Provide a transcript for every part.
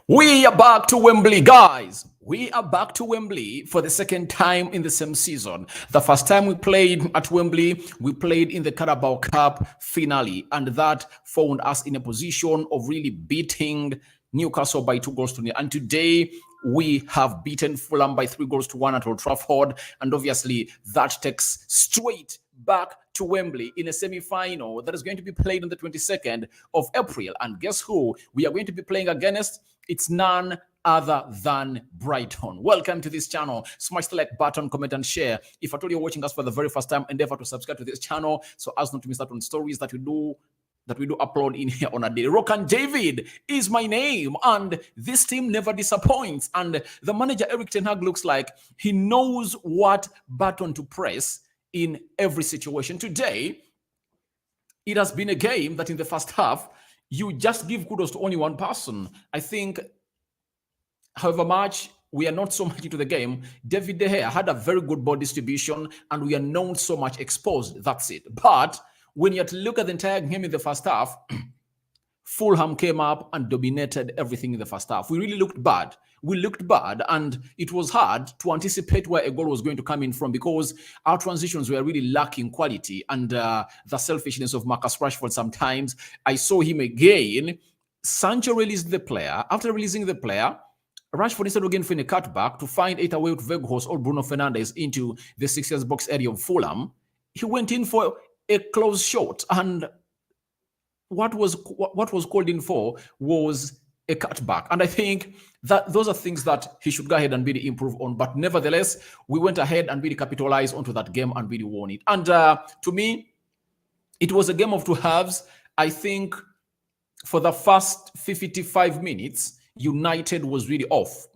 We are back to Wembley, guys. We are back to Wembley for the second time in the same season. The first time we played at Wembley, we played in the Carabao Cup finale, and that found us in a position of really beating Newcastle by 2 goals to 0. And today we have beaten Fulham by 3 goals to 1 at Old Trafford, and obviously that takes straight back to Wembley in a semi-final that is going to be played on the 22nd of April. And guess who we are going to be playing against? It's none other than Brighton. Welcome to this channel. Smash the like button, comment, and share. If at all you're watching us for the very first time, endeavor to subscribe to this channel so as not to miss out on stories that we do upload in here on a day. Rock and David is my name, and this team never disappoints. And the manager Eric Ten Hag looks like he knows what button to press in every situation. Today, it has been a game that in the first half, you just give kudos to only one person. I think, however much we are not so much into the game, David De Gea had a very good ball distribution, and we are not so much exposed. That's it. But when you have to look at the entire game in the first half, Fulham came up and dominated everything in the first half. We really looked bad. We looked bad, and it was hard to anticipate where a goal was going to come in from because our transitions were really lacking quality and the selfishness of Marcus Rashford sometimes. I saw him again. Sancho released the player. After releasing the player, Rashford, instead of going for a cutback to find it away with Weghorst or Bruno Fernandes into the 6 box area of Fulham, he went in for a close shot, and what was called in for was a cutback. And I think that those are things that he should go ahead and really improve on. But nevertheless, we went ahead and really capitalized onto that game and really won it. And to me, it was a game of two halves. I think for the first 55 minutes, United was really off.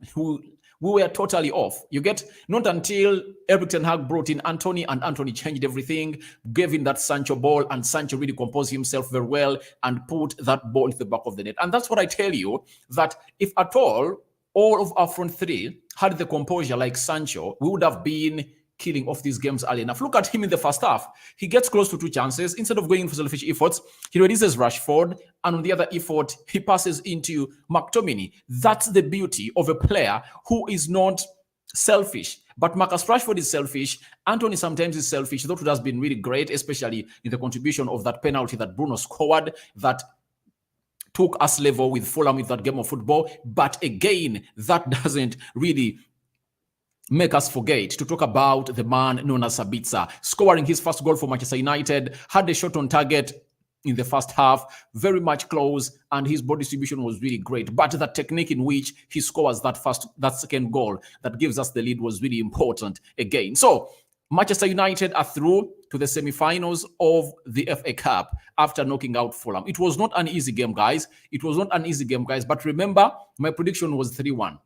We were totally off. You get, not until Eric Ten Hag brought in Anthony, and Anthony changed everything, gave him that Sancho ball, and Sancho really composed himself very well and put that ball to the back of the net. And that's what I tell you, that if at all of our front three had the composure like Sancho, we would have been killing off these games early enough. Look at him in the first half. He gets close to 2 chances. Instead of going for selfish efforts, he releases Rashford, and on the other effort, he passes into McTominay. That's the beauty of a player who is not selfish. But Marcus Rashford is selfish. Anthony sometimes is selfish. That would have been really great, especially in the contribution of that penalty that Bruno scored that took us level with Fulham with that game of football. But again, that doesn't really make us forget to talk about the man known as Sabitzer, scoring his first goal for Manchester United, had a shot on target in the first half, very much close, and his ball distribution was really great. But the technique in which he scores that second goal that gives us the lead was really important again. So Manchester United are through to the semi-finals of the FA Cup after knocking out Fulham. It was not an easy game, guys. It was not an easy game, guys. But remember, my prediction was 3-1.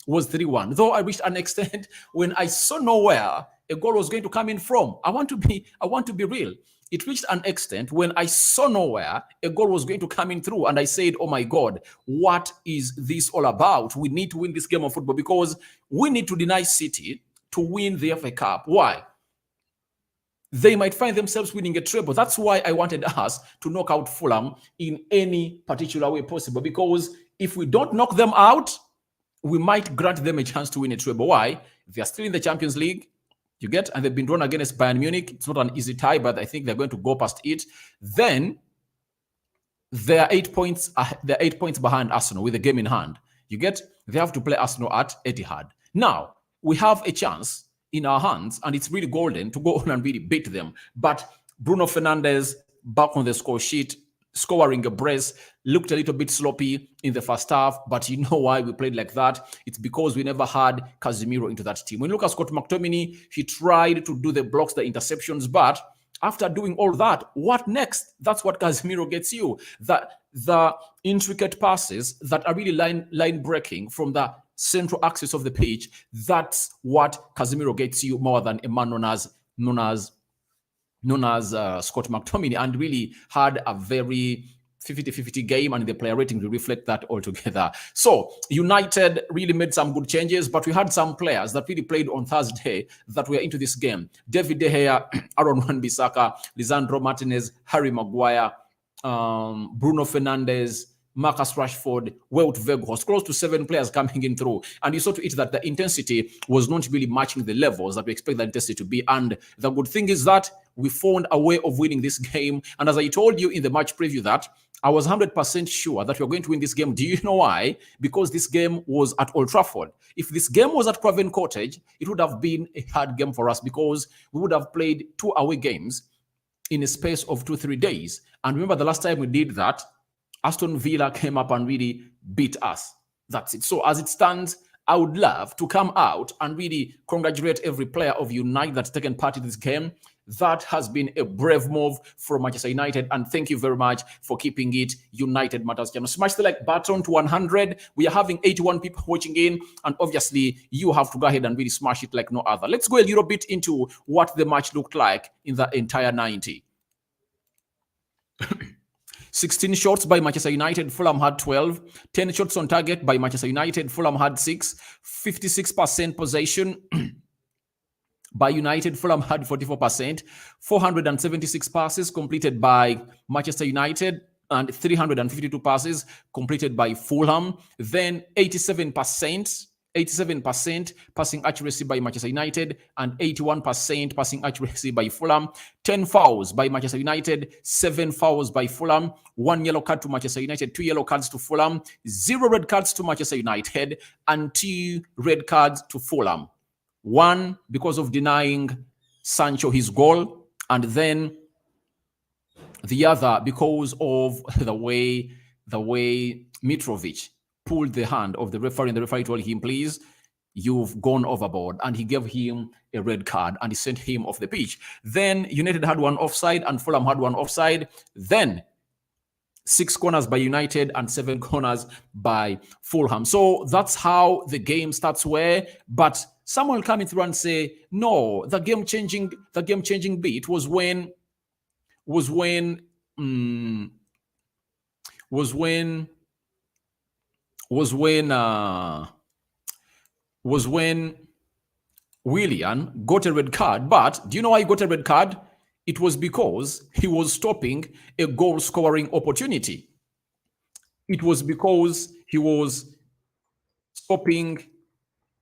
Was 3-1. Though I reached an extent when I saw nowhere a goal was going to come in from. I want to be real. It reached an extent when I saw nowhere a goal was going to come in through, and I said, oh my God, what is this all about? We need to win this game of football because we need to deny City to win the FA Cup. Why? They might find themselves winning a treble. That's why I wanted us to knock out Fulham in any particular way possible, because if we don't knock them out, we might grant them a chance to win a treble. Why? They are still in the Champions League, you get, and they've been drawn against Bayern Munich. It's not an easy tie, but I think they're going to go past it. Then they're 8 points. They're 8 points behind Arsenal with the game in hand. You get, they have to play Arsenal at Etihad. Now we have a chance in our hands, and it's really golden to go on and really beat them. But Bruno Fernandes back on the score sheet, scoring a brace, looked a little bit sloppy in the first half, but you know why we played like that? It's because we never had Casemiro into that team. When you look at Scott McTominay, he tried to do the blocks, the interceptions, but after doing all that, what next? That's what Casemiro gets you. The intricate passes that are really line breaking from the central axis of the pitch, that's what Casemiro gets you more than a man known as Scott McTominay, and really had a very 50-50 game, and the player rating will reflect that altogether. So United really made some good changes, but we had some players that really played on Thursday that were into this game. David De Gea, Aaron Wan-Bissaka, Lisandro Martinez, Harry Maguire, Bruno Fernandes, Marcus Rashford, Wout Weghorst, close to 7 players coming in through. And you saw to it that the intensity was not really matching the levels that we expect the intensity to be. And the good thing is that we found a way of winning this game. And as I told you in the match preview that I was 100% sure that we were going to win this game. Do you know why? Because this game was at Old Trafford. If this game was at Craven Cottage, it would have been a hard game for us because we would have played 2 away games in a space of 2-3 days. And remember the last time we did that, Aston Villa came up and really beat us. That's it. So as it stands, I would love to come out and really congratulate every player of United that's taken part in this game. That has been a brave move from Manchester United. And thank you very much for keeping it United Matters channel. Smash the like button to 100. We are having 81 people watching in. And obviously, you have to go ahead and really smash it like no other. Let's go a little bit into what the match looked like in the entire 90. 16 shots by Manchester United, Fulham had 12. 10 shots on target by Manchester United, Fulham had 6. 56% possession by United, Fulham had 44%. 476 passes completed by Manchester United and 352 passes completed by Fulham. Then 87% passing accuracy by Manchester United and 81% passing accuracy by Fulham. 10 fouls by Manchester United, 7 fouls by Fulham, 1 yellow card to Manchester United, 2 yellow cards to Fulham, 0 red cards to Manchester United, and 2 red cards to Fulham. 1 because of denying Sancho his goal, and then the other because of the way Mitrovic pulled the hand of the referee, and the referee told him, please, you've gone overboard. And he gave him a red card and he sent him off the pitch. Then United had 1 offside and Fulham had 1 offside. Then 6 corners by United and 7 corners by Fulham. So that's how the game starts were. But someone coming through and say, no, the game changing bit was when Willian got a red card. But do you know why he got a red card? It was because he was stopping a goal-scoring opportunity. It was because he was stopping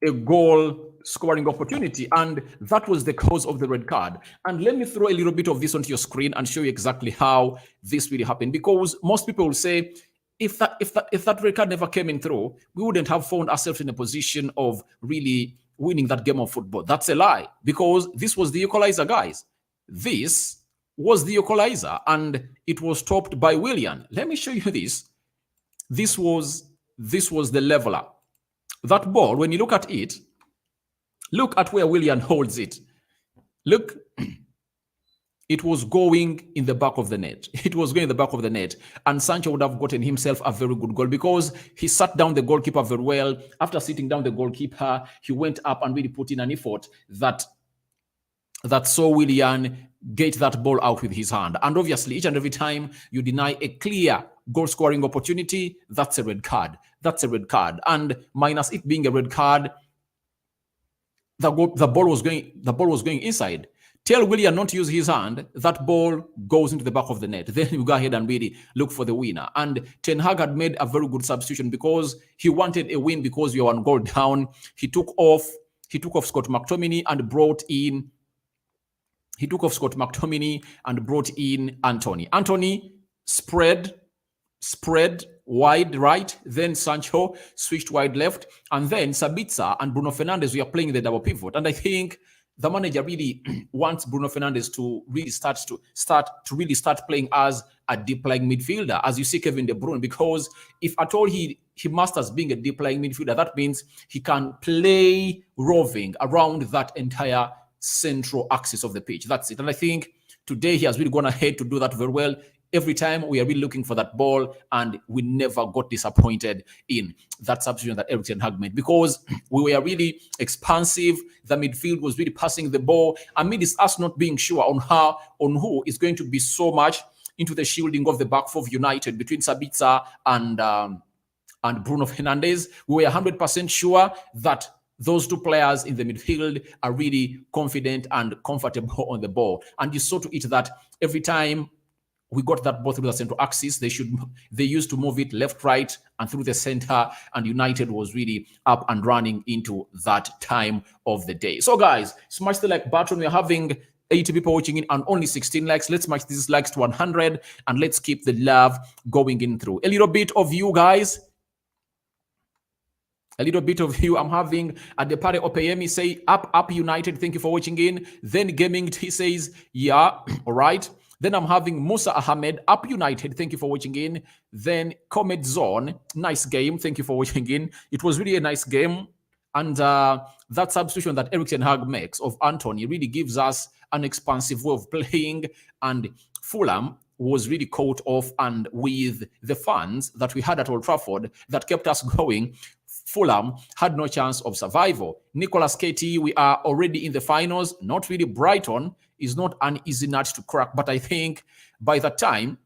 a goal-scoring opportunity, and that was the cause of the red card. And let me throw a little bit of this onto your screen and show you exactly how this really happened. Because most people will say, if that red card never came in through, we wouldn't have found ourselves in a position of really winning that game of football. That's a lie, because this was the equalizer, guys. This was the equalizer, and it was stopped by Willian. Let me show you this. This was the leveler. That ball, when you look at it, look at where Willian holds it. Look, it was going in the back of the net. It was going in the back of the net. And Sancho would have gotten himself a very good goal because he sat down the goalkeeper very well. After sitting down the goalkeeper, he went up and really put in an effort that saw Willian get that ball out with his hand. And obviously, each and every time you deny a clear goal-scoring opportunity, that's a red card. That's a red card. And minus it being a red card, the ball was going inside. Tell Willian not to use his hand, that ball goes into the back of the net. Then you go ahead and really look for the winner. And Ten Hag had made a very good substitution because he wanted a win because we were 1 goal down. He took off Scott McTominay and brought in Anthony. Anthony spread wide right, then Sancho switched wide left, and then Sabitzer and Bruno Fernandes were playing the double pivot. And I think the manager really wants Bruno Fernandes to really start playing as a deep-lying midfielder, as you see Kevin De Bruyne, because if at all he masters being a deep-lying midfielder, that means he can play roving around that entire central axis of the pitch. That's it. And I think today he has really gone ahead to do that very well. Every time we are really looking for that ball, and we never got disappointed in that substitution that Erik ten Hag made, because we were really expansive. The midfield was really passing the ball. Amidst us not being sure on who is going to be so much into the shielding of the back four of United between Sabitzer and Bruno Fernandes, we were 100% sure that those 2 players in the midfield are really confident and comfortable on the ball. And you saw to it that every time we got that ball through the central axis. They used to move it left, right, and through the center, and United was really up and running into that time of the day. So, guys, smash the like button. We're having 80 people watching in and only 16 likes. Let's smash these likes to 100 and let's keep the love going in through. A little bit of you guys. A little bit of you. I'm having at the party Opeyemi say up United. Thank you for watching in. Then Gaming he says, yeah, all right. Then I'm having Musa Ahmed, up United. Thank you for watching in. Then Comet Zone, nice game. Thank you for watching in. It was really a nice game. And that substitution that Erik ten Hag makes of Anthony really gives us an expansive way of playing. And Fulham was really caught off, and with the fans that we had at Old Trafford that kept us going, Fulham had no chance of survival. Nicholas KT, we are already in the finals. Not really. Brighton is not an easy nut to crack, but I think by the time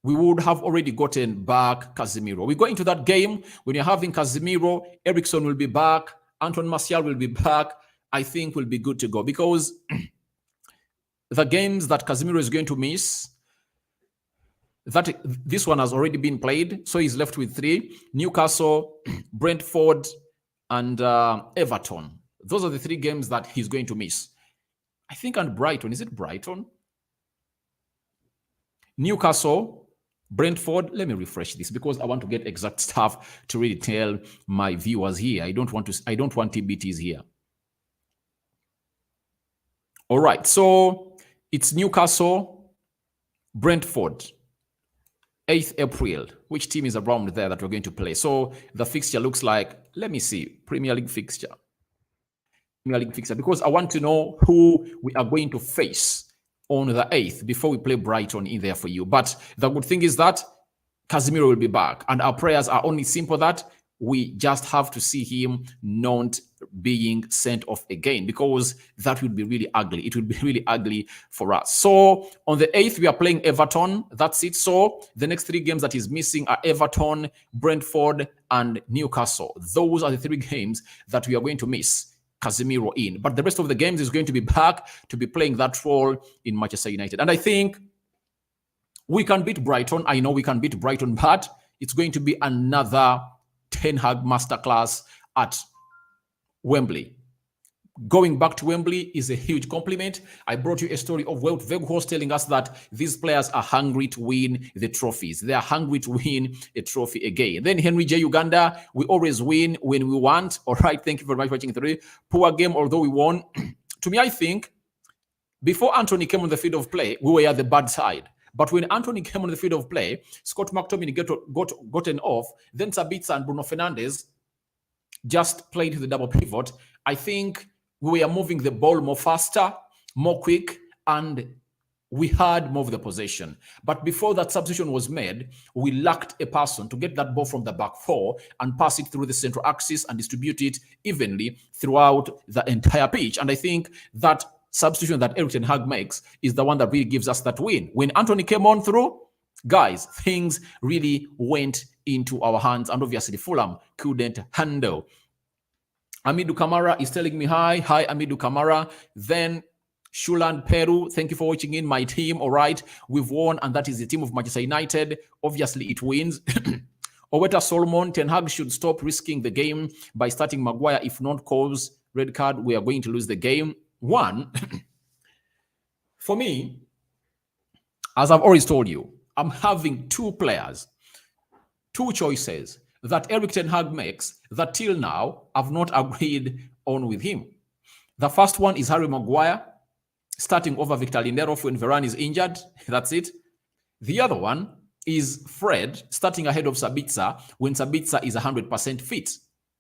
we would have already gotten back Casemiro. We go into that game when you're having Casemiro, Eriksen will be back, Anton Martial will be back. I think we'll be good to go, because the games that Casemiro is going to miss, that this one has already been played, so he's left with 3: Newcastle, Brentford, and Everton. Those are the 3 games that he's going to miss. I think, and Brighton. Is it Brighton? Newcastle, Brentford. Let me refresh this because I want to get exact stuff to really tell my viewers here. I don't want TBTs here. All right, so it's Newcastle, Brentford, 8th April. Which team is around there that we're going to play? So the fixture looks like, let me see, Premier League fixture, because I want to know who we are going to face on the 8th before we play Brighton in there for you. But the good thing is that Casemiro will be back, and our prayers are only simple that we just have to see him not being sent off again, because that would be really ugly. It would be really ugly for us. So on the 8th, we are playing Everton. That's it. So the next 3 games that he's missing are Everton, Brentford, and Newcastle. Those are the 3 games that we are going to miss Casemiro in. But the rest of the games is going to be back to be playing that role in Manchester United. And I think we can beat Brighton. I know we can beat Brighton, but it's going to be another Ten Hag masterclass at Wembley. Going back to Wembley is a huge compliment. I brought you a story of Wout Weghorst telling us that these players are hungry to win the trophies. They are hungry to win a trophy again. Then Henry J. Uganda, we always win when we want. All right, thank you very much for watching. 3 poor game, although we won. To me, I think before Anthony came on the field of play, we were at the bad side. But when Anthony came on the field of play, Scott McTominay gotten off, then Sabitzer and Bruno Fernandes just played the double pivot. I think we were moving the ball more faster, more quick, and we had more of the possession. But before that substitution was made, we lacked a person to get that ball from the back 4 and pass it through the central axis and distribute it evenly throughout the entire pitch. And I think that substitution that Erik ten Hag makes is the one that really gives us that win. When Anthony came on through, guys, things really went into our hands, and obviously Fulham couldn't handle. Amidu Kamara is telling me hi. Hi, Amidu Kamara. Then Shuland Peru, thank you for watching in. My team, all right, we've won, and that is the team of Manchester United. Obviously, it wins. Oweta Solomon, Ten Hag should stop risking the game by starting Maguire. If not, cause red card, we are going to lose the game. One, for me, as I've always told you, I'm having 2 players, 2 choices that Erik ten Hag makes that till now I've not agreed on with him. The first one is Harry Maguire starting over Victor Lindelof when Varane is injured. That's it. The other one is Fred starting ahead of Sabitzer when Sabitzer is 100% fit.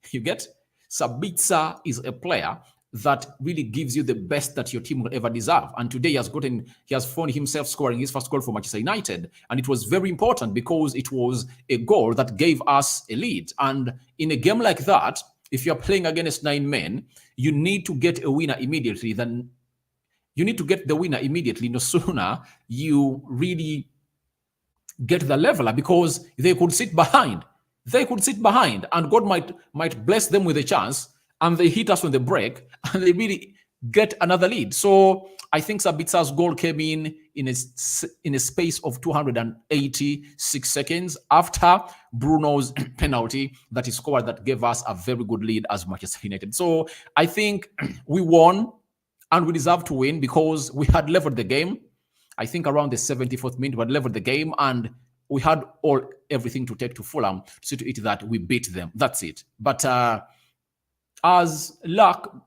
You get? Sabitzer is a player that really gives you the best that your team will ever deserve. And today he has found himself scoring his first goal for Manchester United. And it was very important because it was a goal that gave us a lead. And in a game like that, if you're playing against 9 men, you need to get a winner immediately. Then you need to get the winner immediately. No sooner you really get the leveler, because they could sit behind. They could sit behind, and God might bless them with a chance, and they hit us on the break, and they really get another lead. So I think Sabitzer's goal came in a space of 286 seconds after Bruno's penalty that he scored that gave us a very good lead as Manchester United. So I think we won and we deserve to win because we had leveled the game. I think around the 74th minute, we had leveled the game and we had everything to take to Fulham to see to it that we beat them. That's it. But as luck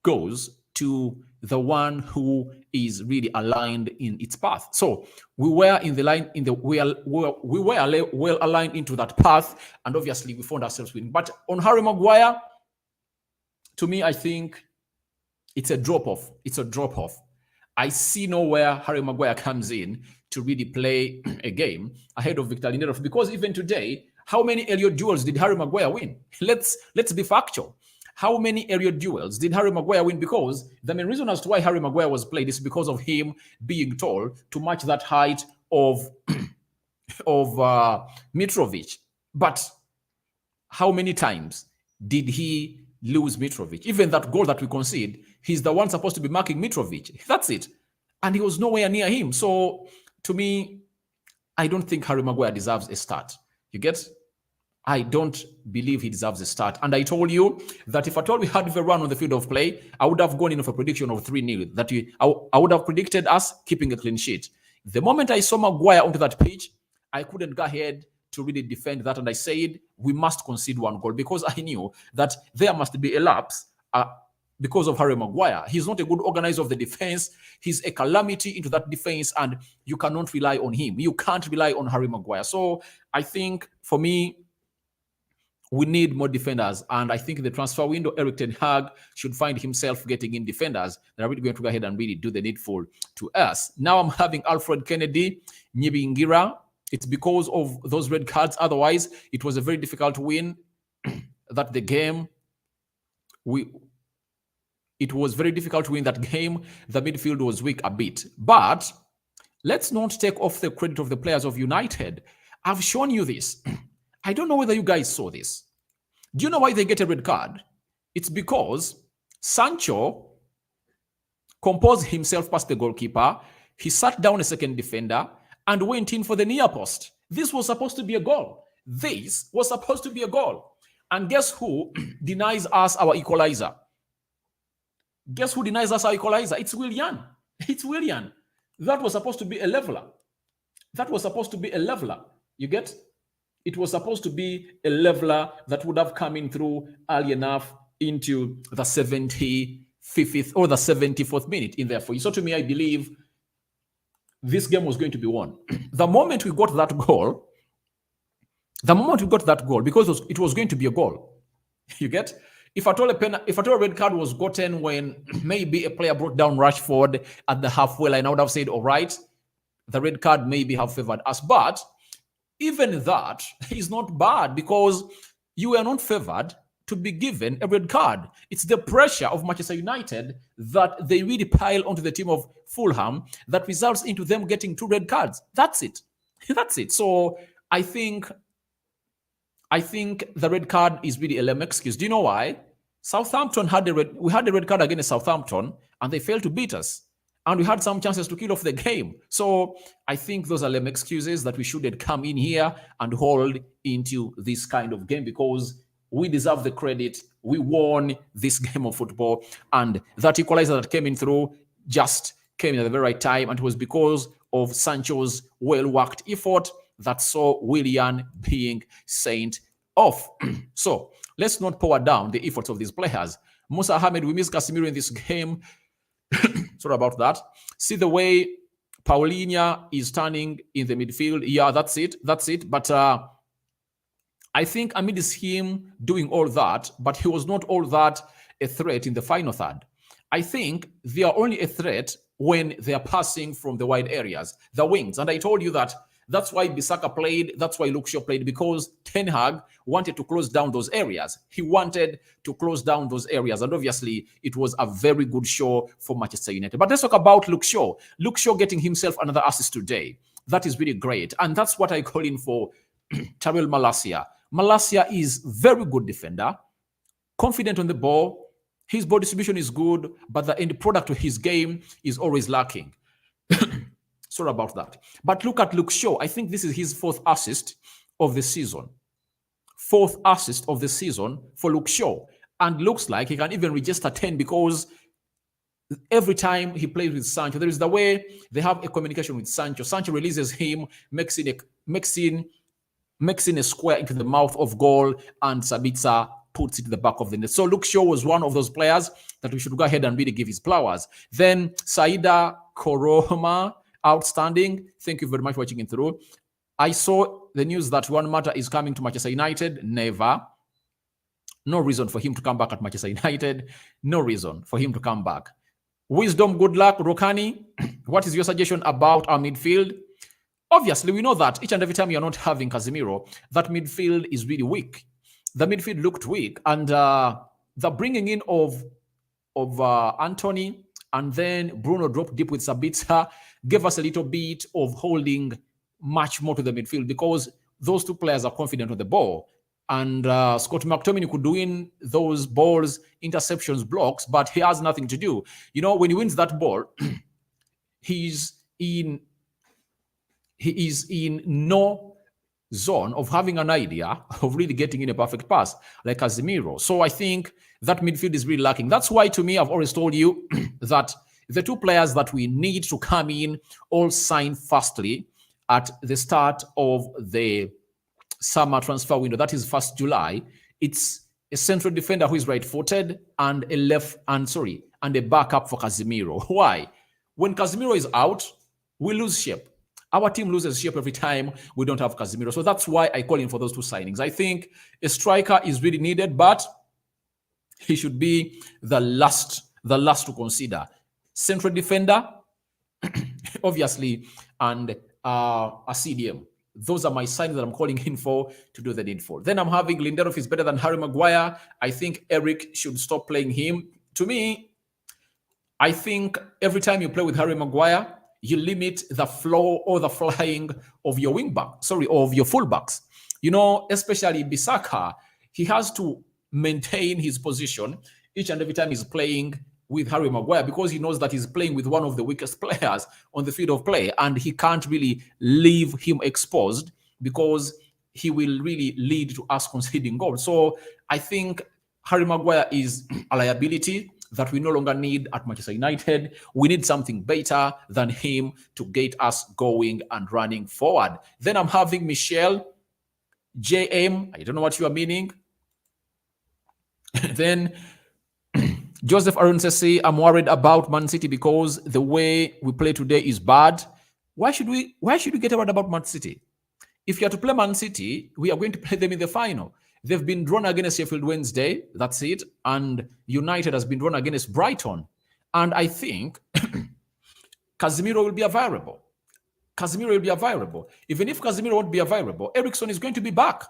goes to the one who is really aligned in its path. So we were in the line we were well aligned into that path, and obviously we found ourselves winning. But on Harry Maguire, to me, I think it's a drop off. It's a drop off. I see nowhere Harry Maguire comes in to really play a game ahead of Victor Lindelof, because even today, how many aerial duels did Harry Maguire win? Let's be factual. How many aerial duels did Harry Maguire win? Because the main reason as to why Harry Maguire was played is because of him being tall to match that height of Mitrovic. But how many times did he lose Mitrovic? Even that goal that we concede, he's the one supposed to be marking Mitrovic. That's it. And he was nowhere near him. So to me, I don't think Harry Maguire deserves a start. You get? I don't believe he deserves a start. And I told you that if at all we had a run on the field of play, I would have gone in with a prediction of 3-0. I would have predicted us keeping a clean sheet. The moment I saw Maguire onto that pitch, I couldn't go ahead to really defend that. And I said, we must concede one goal, because I knew that there must be a lapse because of Harry Maguire. He's not a good organizer of the defense. He's a calamity into that defense, and you cannot rely on him. You can't rely on Harry Maguire. So I think, for me, we need more defenders. And I think in the transfer window, Erik ten Hag should find himself getting in defenders that are really going to go ahead and really do the needful to us. Now I'm having Alfred Kennedy, Nyibingira. It's because of those red cards. Otherwise, it was a very difficult win. That the game, it was very difficult to win that game. The midfield was weak a bit. But let's not take off the credit of the players of United. I've shown you this. I don't know whether you guys saw this. Do you know why they get a red card? It's because Sancho composed himself past the goalkeeper. He sat down a second defender and went in for the near post. This was supposed to be a goal. This was supposed to be a goal. And guess who denies us our equalizer? Guess who denies us our equalizer? It's Willian. It's Willian. That was supposed to be a leveler. That was supposed to be a leveler. You get? It was supposed to be a leveler that would have come in through early enough into the 75th or the 74th minute in there for you. So to me, I believe this game was going to be won. The moment we got that goal, because it was going to be a goal, you get? If at all a red card was gotten when maybe a player brought down Rashford at the halfway line, I would have said, all right, the red card maybe have favored us. But even that is not bad, because you are not favored to be given a red card. It's the pressure of Manchester United that they really pile onto the team of Fulham that results into them getting 2 red cards. That's it. That's it. So I think the red card is really a lame excuse. Do you know why? Southampton we had a red card against Southampton and they failed to beat us. And we had some chances to kill off the game. So I think those are lame excuses that we shouldn't come in here and hold into this kind of game, because we deserve the credit. We won this game of football. And that equalizer that came in through just came in at the very right time. And it was because of Sancho's well-worked effort that saw Willian being sent off. So let's not power down the efforts of these players. Musa Ahmed, we miss Casemiro in this game. Sorry about that. See the way Paulinho is turning in the midfield. Yeah, that's it. But I think amidst him doing all that, but he was not all that a threat in the final third. I think they are only a threat when they are passing from the wide areas, the wings. And I told you that that's why Bissaka played, that's why Luke Shaw played, because Ten Hag wanted to close down those areas. He wanted to close down those areas. And obviously, it was a very good show for Manchester United. But let's talk about Luke Shaw. Luke Shaw getting himself another assist today. That is really great. And that's what I call in for Tyrell Malacia. Malacia is very good defender, confident on the ball, His ball distribution is good, but the end product of his game is always lacking. Sorry about that. But look at Luke Shaw. I think this is his fourth assist of the season. Fourth assist of the season for Luke Shaw. And looks like he can even register 10 because every time he plays with Sancho, there is the way they have a communication with Sancho. Sancho releases him, makes in a square into the mouth of goal, and Sabitzer puts it to the back of the net. So Luke Shaw was one of those players that we should go ahead and really give his flowers. Then Saida Koroma, outstanding. Thank you very much for watching it through. I saw the news that Juan Mata is coming to Manchester United. Never. No reason for him to come back at Manchester United. No reason for him to come back. Wisdom, good luck. Rokani, what is your suggestion about our midfield? Obviously, we know that each and every time you're not having Casemiro, that midfield is really weak. The midfield looked weak. And the bringing in of Anthony and then Bruno dropped deep with Sabitzer gave us a little bit of holding much more to the midfield because those two players are confident on the ball. And Scott McTominay could win those balls, interceptions, blocks, but he has nothing to do. You know, when he wins that ball, he is in no zone of having an idea of really getting in a perfect pass like Casemiro. So I think that midfield is really lacking. That's why, to me, I've always told you that the two players that we need to come in all sign fastly at the start of the summer transfer window. That is 1st July. It's a central defender who is right-footed and a backup for Casemiro. Why? When Casemiro is out, we lose shape. Our team loses shape every time we don't have Casemiro. So that's why I call in for those two signings. I think a striker is really needed, but he should be the last to consider. Central defender, obviously, and a CDM. Those are my signs that I'm calling in for to do the needful. Then I'm having Lindelof is better than Harry Maguire. I think Eric should stop playing him. To me, I think every time you play with Harry Maguire, you limit the flow or the flying of your of your fullbacks. You know, especially Bissaka, he has to maintain his position each and every time he's playing with Harry Maguire because he knows that he's playing with one of the weakest players on the field of play and he can't really leave him exposed because he will really lead to us conceding goals. So I think Harry Maguire is a liability that we no longer need at Manchester United. We need something better than him to get us going and running forward. Then I'm having Michelle, JM, I don't know what you are meaning. Then Joseph Aaron says, I'm worried about Man City because the way we play today is bad. Why should we get worried about Man City? If you are to play Man City, we are going to play them in the final. They've been drawn against Sheffield Wednesday. That's it. And United has been drawn against Brighton. And I think Casemiro will be a variable. Casemiro will be a variable. Even if Casemiro won't be a variable, Eriksen is going to be back.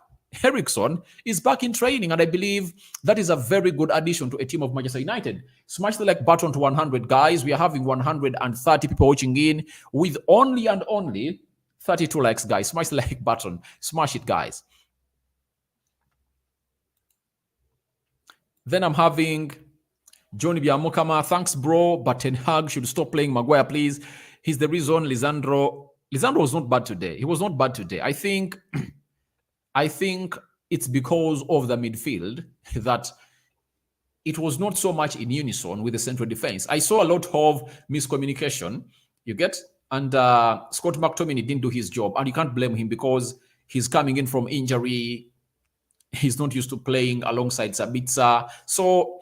Eriksen is back in training, and I believe that is a very good addition to a team of Manchester United. Smash the like button to 100, guys. We are having 130 people watching in with only 32 likes, guys. Smash the like button. Smash it, guys. Then I'm having Johnny Biamokama. Thanks, bro, but Ten Hag should stop playing Maguire, please. He's the reason Lisandro was not bad today. He was not bad today. I think it's because of the midfield that it was not so much in unison with the central defense. I saw a lot of miscommunication, you get? And Scott McTominay didn't do his job. And you can't blame him because he's coming in from injury. He's not used to playing alongside Sabitzer. So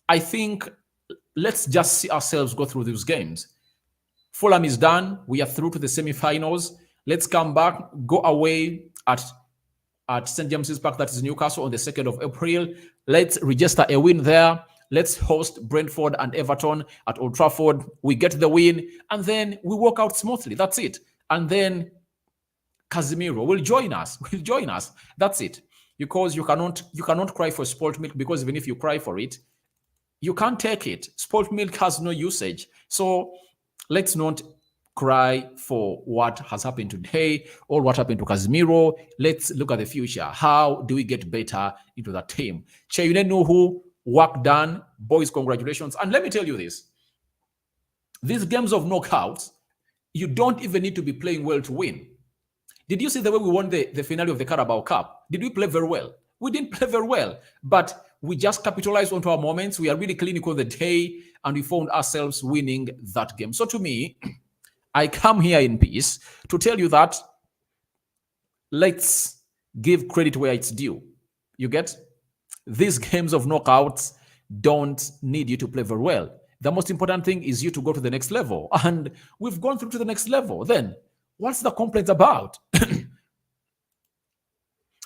I think let's just see ourselves go through these games. Fulham is done. We are through to the semi-finals. Let's come back, go away at St. James's Park, that is Newcastle, on the 2nd of April. Let's register a win there. Let's host Brentford and Everton at Old Trafford. We get the win, and then we walk out smoothly. That's it. And then Casemiro will join us. That's it. Because you cannot cry for spoiled milk, because even if you cry for it, you can't take it. Spoiled milk has no usage. So let's not cry for what has happened today or what happened to Casemiro. Let's look at the future. How do we get better into that team? Cheyune Nuhu, Work done. Boys, congratulations. And let me tell you this. These games of knockouts, you don't even need to be playing well to win. Did you see the way we won the finale of the Carabao Cup? Did we play very well? We didn't play very well, but we just capitalized onto our moments. We are really clinical the day, and we found ourselves winning that game. So to me, I come here in peace to tell you that let's give credit where it's due. You get? These games of knockouts don't need you to play very well. The most important thing is you to go to the next level. And we've gone through to the next level. Then, what's the complaint about?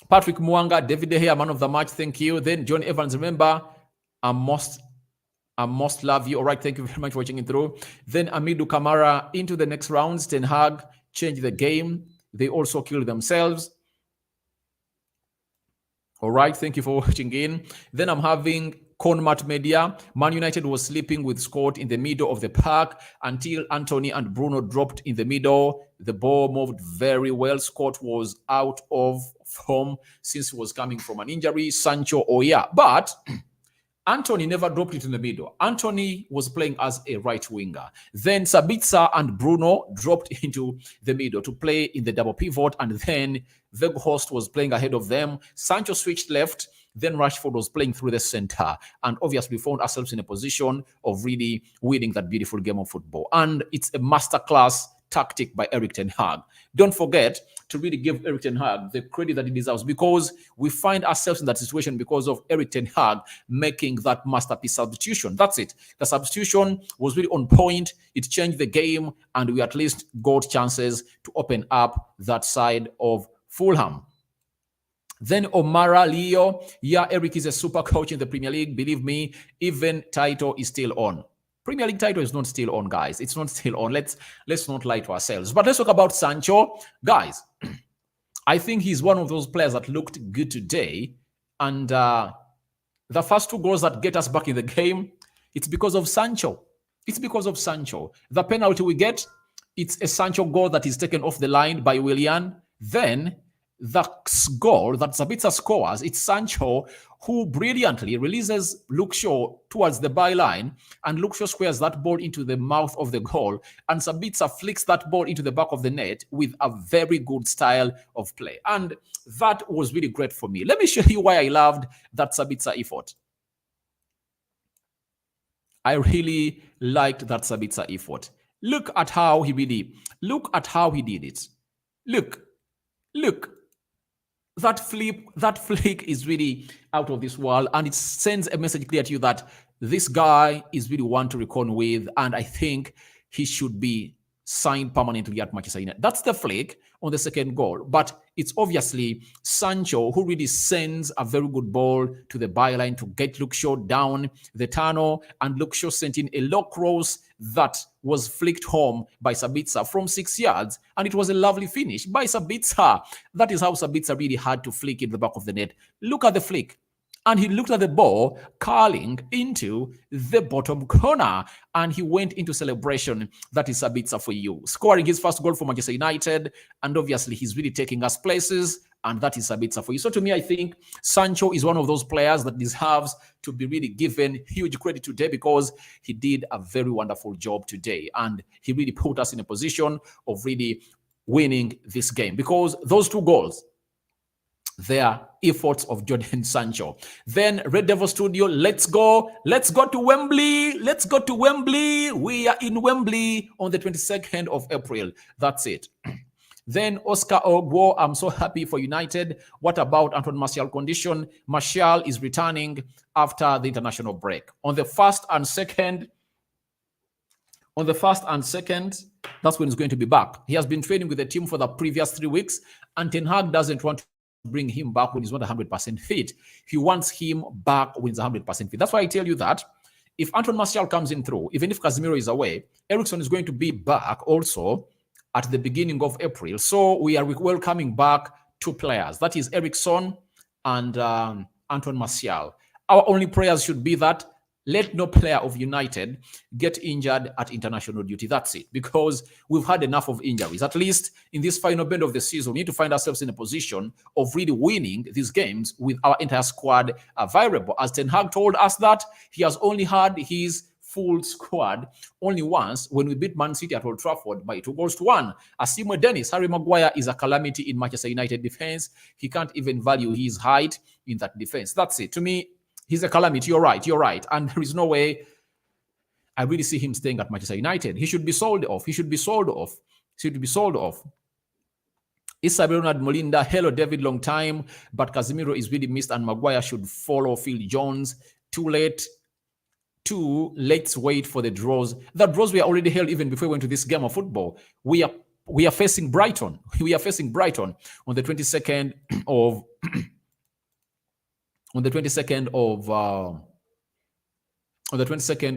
Patrick Mwanga, David De Gea, man of the match, thank you. Then John Evans, remember, I must love you. All right, thank you very much for watching it through. Then Amidou Kamara into the next rounds. Ten Hag changed the game. They also killed themselves. All right, thank you for watching in. Then I'm having Conmat Media. Man United was sleeping with Scott in the middle of the park until Anthony and Bruno dropped in the middle. The ball moved very well. Scott was out of form since he was coming from an injury. Sancho, oh yeah. But Anthony never dropped it in the middle. Anthony was playing as a right winger. Then Sabitzer and Bruno dropped into the middle to play in the double pivot. And then Weghorst was playing ahead of them. Sancho switched left. Then Rashford was playing through the center. And obviously, we found ourselves in a position of really winning that beautiful game of football. And it's a masterclass tactic by Erik ten Hag. Don't forget to really give Erik ten Hag the credit that he deserves, because we find ourselves in that situation because of Erik ten Hag making that masterpiece substitution. That's it. The substitution was really on point. It changed the game, and we at least got chances to open up that side of Fulham. Then Omara Leo, yeah, Eric is a super coach in the Premier League. Believe me, even title is still on. Premier League title is not still on, guys. It's not still on. Let's not lie to ourselves. But let's talk about Sancho. Guys, I think he's one of those players that looked good today. And the first two goals that get us back in the game, it's because of Sancho. It's because of Sancho. The penalty we get, it's a Sancho goal that is taken off the line by Willian. Then the goal that Sabitzer scores, it's Sancho who brilliantly releases Luke Shaw towards the byline, and Luke Shaw squares that ball into the mouth of the goal, and Sabitzer flicks that ball into the back of the net with a very good style of play. And that was really great for me. Let me show you why I loved that Sabitzer effort. I really liked that Sabitzer effort. Look at how he did it. Look. That flick is really out of this world, and it sends a message clear to you that this guy is really one to reckon with, and I think he should be signed permanently at Manchester United. That's the flick on the second goal, but it's obviously Sancho who really sends a very good ball to the byline to get Luke Shaw down the tunnel, and Luke Shaw sent in a low cross that was flicked home by Sabitzer from 6 yards, and it was a lovely finish by Sabitzer. That is how Sabitzer really had to flick in the back of the net. Look at the flick. And he looked at the ball curling into the bottom corner, and he went into celebration. That is Sabitzer for you. Scoring his first goal for Manchester United, and obviously he's really taking us places, and that is Sabitzer for you. So to me, I think Sancho is one of those players that deserves to be really given huge credit today, because he did a very wonderful job today, and he really put us in a position of really winning this game, because those two goals, they are efforts of Jadon Sancho. Then Red Devil Studio, let's go to Wembley. Let's go to Wembley. We are in Wembley on the 22nd of April. That's it. Then Oscar Ogwo, I'm so happy for United. What about Antoine Martial condition? Martial is returning after the international break. On the first and second, that's when he's going to be back. He has been training with the team for the previous 3 weeks, and Ten Hag doesn't want to bring him back when he's not 100% fit. He wants him back when he's 100% fit. That's why I tell you that if Antoine Martial comes in through, even if Casemiro is away, Eriksen is going to be back also at the beginning of April. So we are welcoming back 2 players. That is Eriksen and Antoine Martial. Our only prayers should be that let no player of United get injured at international duty. That's it. Because we've had enough of injuries. At least in this final bend of the season, we need to find ourselves in a position of really winning these games with our entire squad available. As Ten Hag told us that he has only had his full squad only once when we beat Man City at Old Trafford by 2-1. Asimo Dennis, Harry Maguire is a calamity in Manchester United defense. He can't even value his height in that defense. That's it. To me, he's a calamity. You're right. And there is no way I really see him staying at Manchester United. He should be sold off. Issa Bernard Molinda, hello David, long time, but Casemiro is really missed and Maguire should follow Phil Jones. Too late. Let's wait for the draws. The draws were already held even before we went to this game of football. We are facing Brighton. We are facing Brighton on the 22nd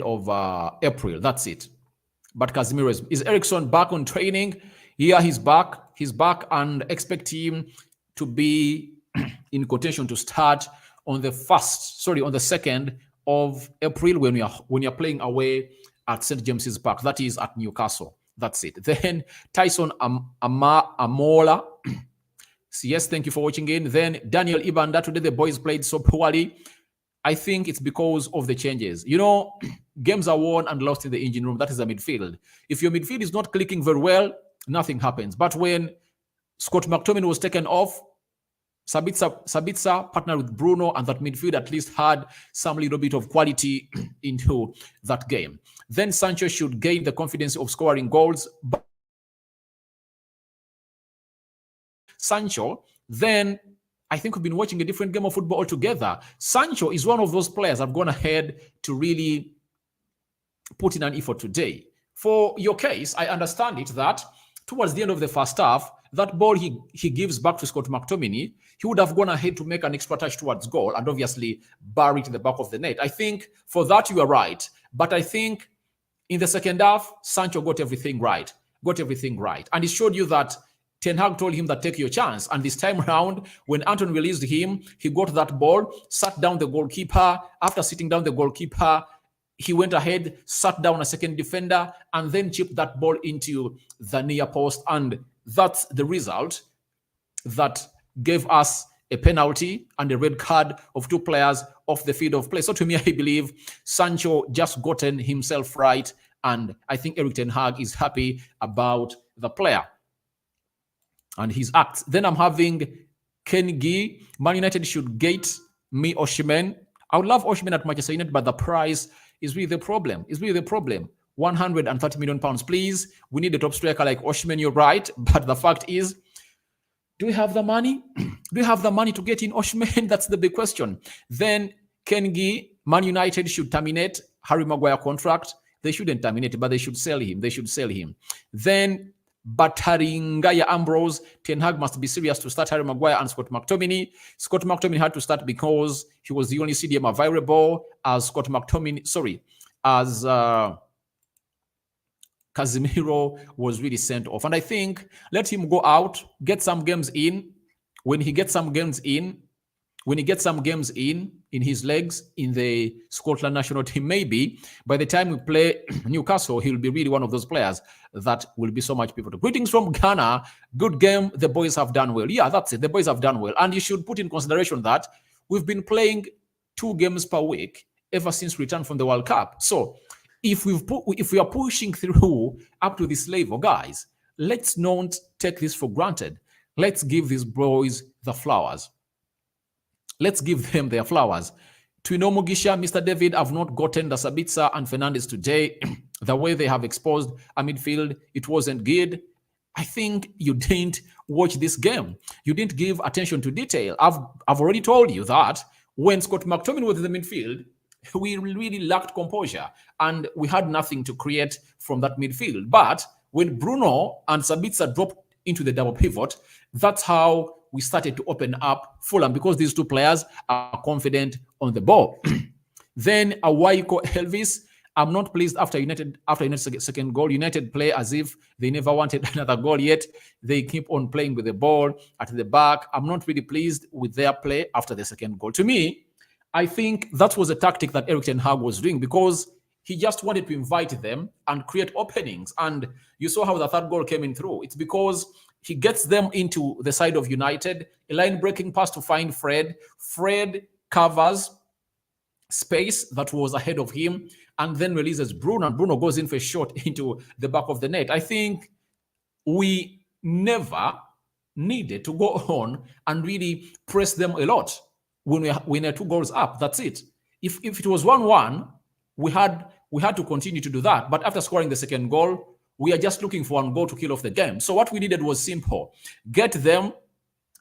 of April. That's it. But Casemiro is Ericsson back on training? Yeah, he's back. He's back, and expect him to be in contention to start on the 2nd of April when you're playing away at St. James's Park. That is at Newcastle. That's it. Then Tyson Amola. Yes, thank you for watching in. Then Daniel Ibanda. Today the boys played so poorly. I think it's because of the changes. You know, games are won and lost in the engine room. That is the midfield. If your midfield is not clicking very well, nothing happens. But when Scott McTominay was taken off, Sabitzer partnered with Bruno, and that midfield at least had some little bit of quality into that game. Then Sancho should gain the confidence of scoring goals. Sancho, then I think we've been watching a different game of football altogether. Sancho is one of those players I've gone ahead to really put in an effort today. For your case, I understand it that towards the end of the first half, that ball he gives back to Scott McTominay, he would have gone ahead to make an extra touch towards goal and obviously bury it in the back of the net. I think for that you are right. But I think in the second half, Sancho got everything right. And he showed you that Ten Hag told him that take your chance. And this time around, when Anton released him, he got that ball, sat down the goalkeeper. After sitting down the goalkeeper, he went ahead, sat down a second defender, and then chipped that ball into the near post. And that's the result that gave us a penalty and a red card of 2 players off the field of play. So to me, I believe Sancho just gotten himself right. And I think Erik Ten Hag is happy about the player and his acts. Then I'm having Ken Gee. Man United should get me Osimhen. I would love Osimhen at Manchester United, but the price is really the problem. 130 million pounds, please. We need a top striker like Osimhen, you're right. But the fact is, do we have the money? Do we have the money to get in Osimhen? That's the big question. Then Ken Gee, Man United should terminate Harry Maguire contract. They shouldn't terminate it, but they should sell him. Then Bataringaya Ambrose, Ten Hag must be serious to start Harry Maguire and Scott McTominay. Scott McTominay had to start because he was the only CDM available, as Casemiro was really sent off. And I think let him go out, get some games in. When he gets some games in his legs in the Scotland national team, maybe by the time we play Newcastle, he'll be really one of those players that will be so much pivotal. Greetings from Ghana. Good game. The boys have done well. Yeah, that's it. The boys have done well. And you should put in consideration that we've been playing 2 games per week ever since return from the World Cup. So if we are pushing through up to this level, guys, let's not take this for granted. Let's give these boys the flowers. Let's give them their flowers. Twino Mugisha, Mr. David, have not gotten the Sabitzer and Fernandes today. The way they have exposed a midfield, it wasn't good. I think you didn't watch this game. You didn't give attention to detail. I've already told you that when Scott McTominay was in the midfield, we really lacked composure and we had nothing to create from that midfield. But when Bruno and Sabitzer dropped into the double pivot, that's how we started to open up Fulham, because these 2 players are confident on the ball. Then Awaiko Elvis, I'm not pleased after United's second goal. United play as if they never wanted another goal yet. They keep on playing with the ball at the back. I'm not really pleased with their play after the second goal. To me, I think that was a tactic that Erik ten Hag was doing because he just wanted to invite them and create openings. And you saw how the third goal came in through. It's because he gets them into the side of United, a line-breaking pass to find Fred. Fred covers space that was ahead of him and then releases Bruno, and Bruno goes in for a shot into the back of the net. I think we never needed to go on and really press them a lot when we're 2 goals up. That's it. If it was 1-1, we had to continue to do that. But after scoring the second goal, we are just looking for 1 goal to kill off the game. So what we needed was simple: get them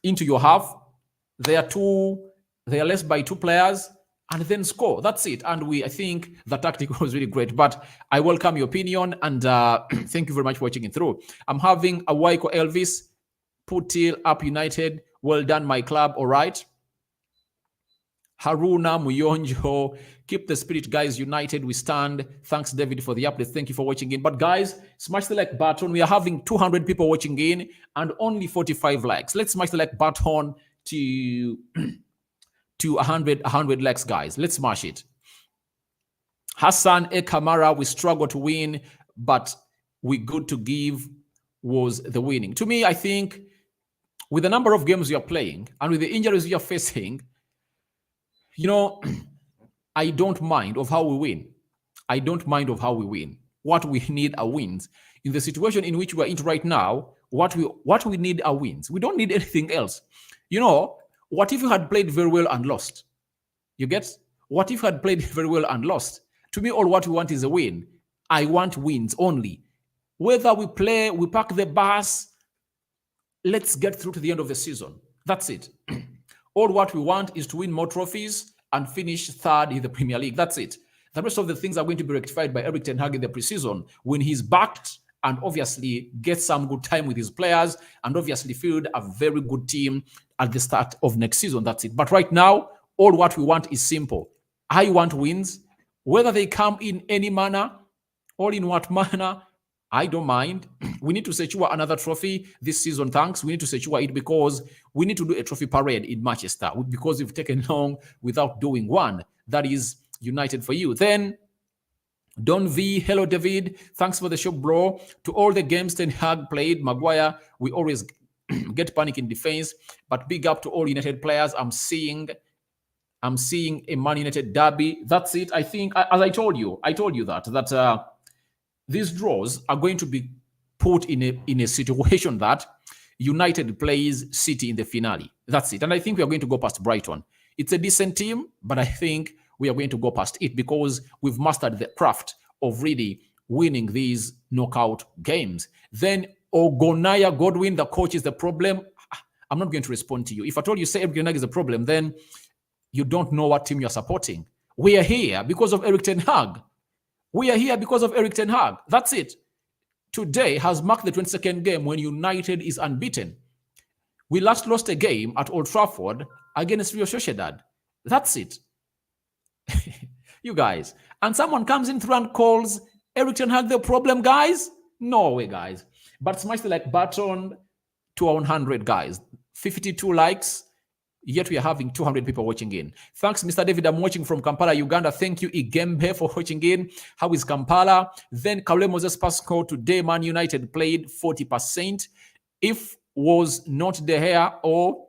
into your half. They are less by 2 players, and then score. That's it. And I think the tactic was really great. But I welcome your opinion, and thank you very much for watching it through. I'm having a Waiko Elvis, Putil up United. Well done, my club. All right. Haruna Muyonjo, keep the spirit, guys. United, we stand. Thanks, David, for the update. Thank you for watching in. But guys, smash the like button. We are having 200 people watching in and only 45 likes. Let's smash the like button to 100 likes, guys. Let's smash it. Hassan E. Kamara, we struggle to win, but we good to give was the winning. To me, I think with the number of games we are playing and with the injuries we are facing, you know, I don't mind of how we win. I don't mind of how we win. What we need are wins. In the situation in which we're in right now, what we need are wins. We don't need anything else. You know, what if you had played very well and lost? You get? What if you had played very well and lost? To me, all what we want is a win. I want wins only. Whether we play, we pack the bus, let's get through to the end of the season. That's it. All what we want is to win more trophies and finish 3rd in the Premier League. That's it. The rest of the things are going to be rectified by Erik ten Hag in the preseason when he's backed and obviously gets some good time with his players and obviously field a very good team at the start of next season. That's it. But right now, all what we want is simple. I want wins, whether they come in any manner or in what manner. I don't mind. We need to secure another trophy this season, thanks. We need to secure it because we need to do a trophy parade in Manchester because we've taken long without doing one. That is United for you. Then, Don V, hello, David. Thanks for the show, bro. To all the games Ten Hag played, Maguire, we always get panic in defense, but big up to all United players. I'm seeing a Man United derby. That's it. I think, as I told you that these draws are going to be put in a situation that United plays City in the finale. That's it. And I think we are going to go past Brighton. It's a decent team, but I think we are going to go past it because we've mastered the craft of really winning these knockout games. Then Ogonaya Godwin, the coach, is the problem. I'm not going to respond to you. If I told you say Erik ten Hag is a problem, then you don't know what team you're supporting. We are here because of Erik ten Hag. We are here because of Erik ten Hag. That's it. Today has marked the 22nd game when United is unbeaten. We last lost a game at Old Trafford against Real Sociedad. That's it. You guys. And someone comes in through and calls Erik ten Hag the problem, guys? No way, guys. But smash the like button to 100, guys. 52 likes. Yet we are having 200 people watching in. Thanks, Mr. David. I'm watching from Kampala, Uganda. Thank you, Igembe, for watching in. How is Kampala? Then Kaule Moses Pasco. Today, Man United played 40%. If was not De Gea or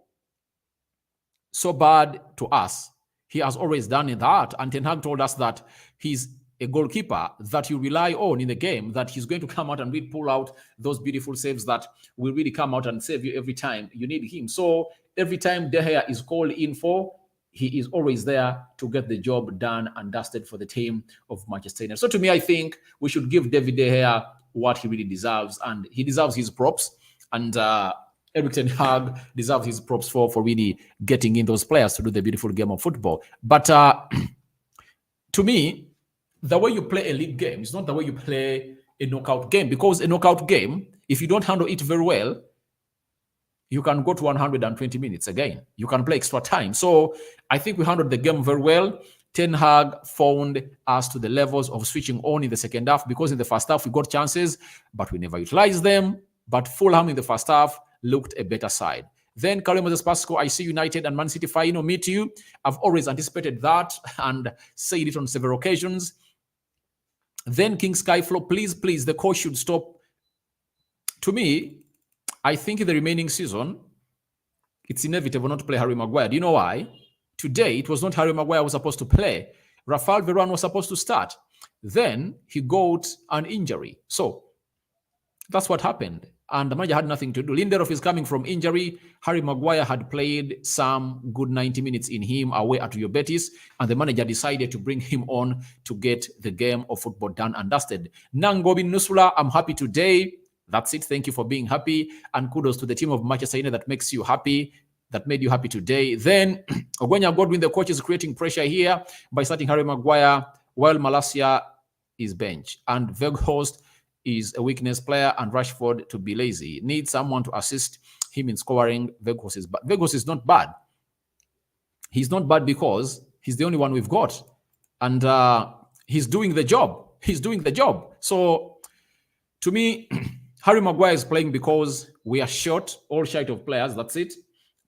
so bad to us, he has always done that. And Ten Hag told us that he's a goalkeeper that you rely on in the game, that he's going to come out and really pull out those beautiful saves that will really come out and save you every time you need him. So every time De Gea is called in for, he is always there to get the job done and dusted for the team of Manchester United. So to me, I think we should give David De Gea what he really deserves, and he deserves his props. And Erik ten Hag deserves his props for really getting in those players to do the beautiful game of football. But to me, the way you play a league game is not the way you play a knockout game, because a knockout game, if you don't handle it very well, you can go to 120 minutes again. You can play extra time. So I think we handled the game very well. Ten Hag found us to the levels of switching on in the second half, because in the first half we got chances, but we never utilized them. But Fulham in the first half looked a better side. Then Karim Moses Pasco, I see United and Man City final meet you. I've always anticipated that and said it on several occasions. Then King Skyflow, please, the coach should stop. To me, I think in the remaining season, it's inevitable not to play Harry Maguire. Do you know why? Today, it was not Harry Maguire who was supposed to play. Rafael Varane was supposed to start. Then he got an injury. So that's what happened. And the manager had nothing to do. Lindelof is coming from injury. Harry Maguire had played some good 90 minutes in him away at Real Betis, and the manager decided to bring him on to get the game of football done and dusted. Nangobin Nusula, I'm happy today. That's it. Thank you for being happy. And kudos to the team of Manchester United that makes you happy, that made you happy today. Then Ogonya Godwin, the coach, is creating pressure here by starting Harry Maguire while Malacia is bench. And Weghorst is a weakness player, and Rashford to be lazy. Needs someone to assist him in scoring. Weghorst is bad. Weghorst is not bad. He's not bad because he's the only one we've got. And he's doing the job. He's doing the job. So, to me, Harry Maguire is playing because we are short, all short of players. That's it.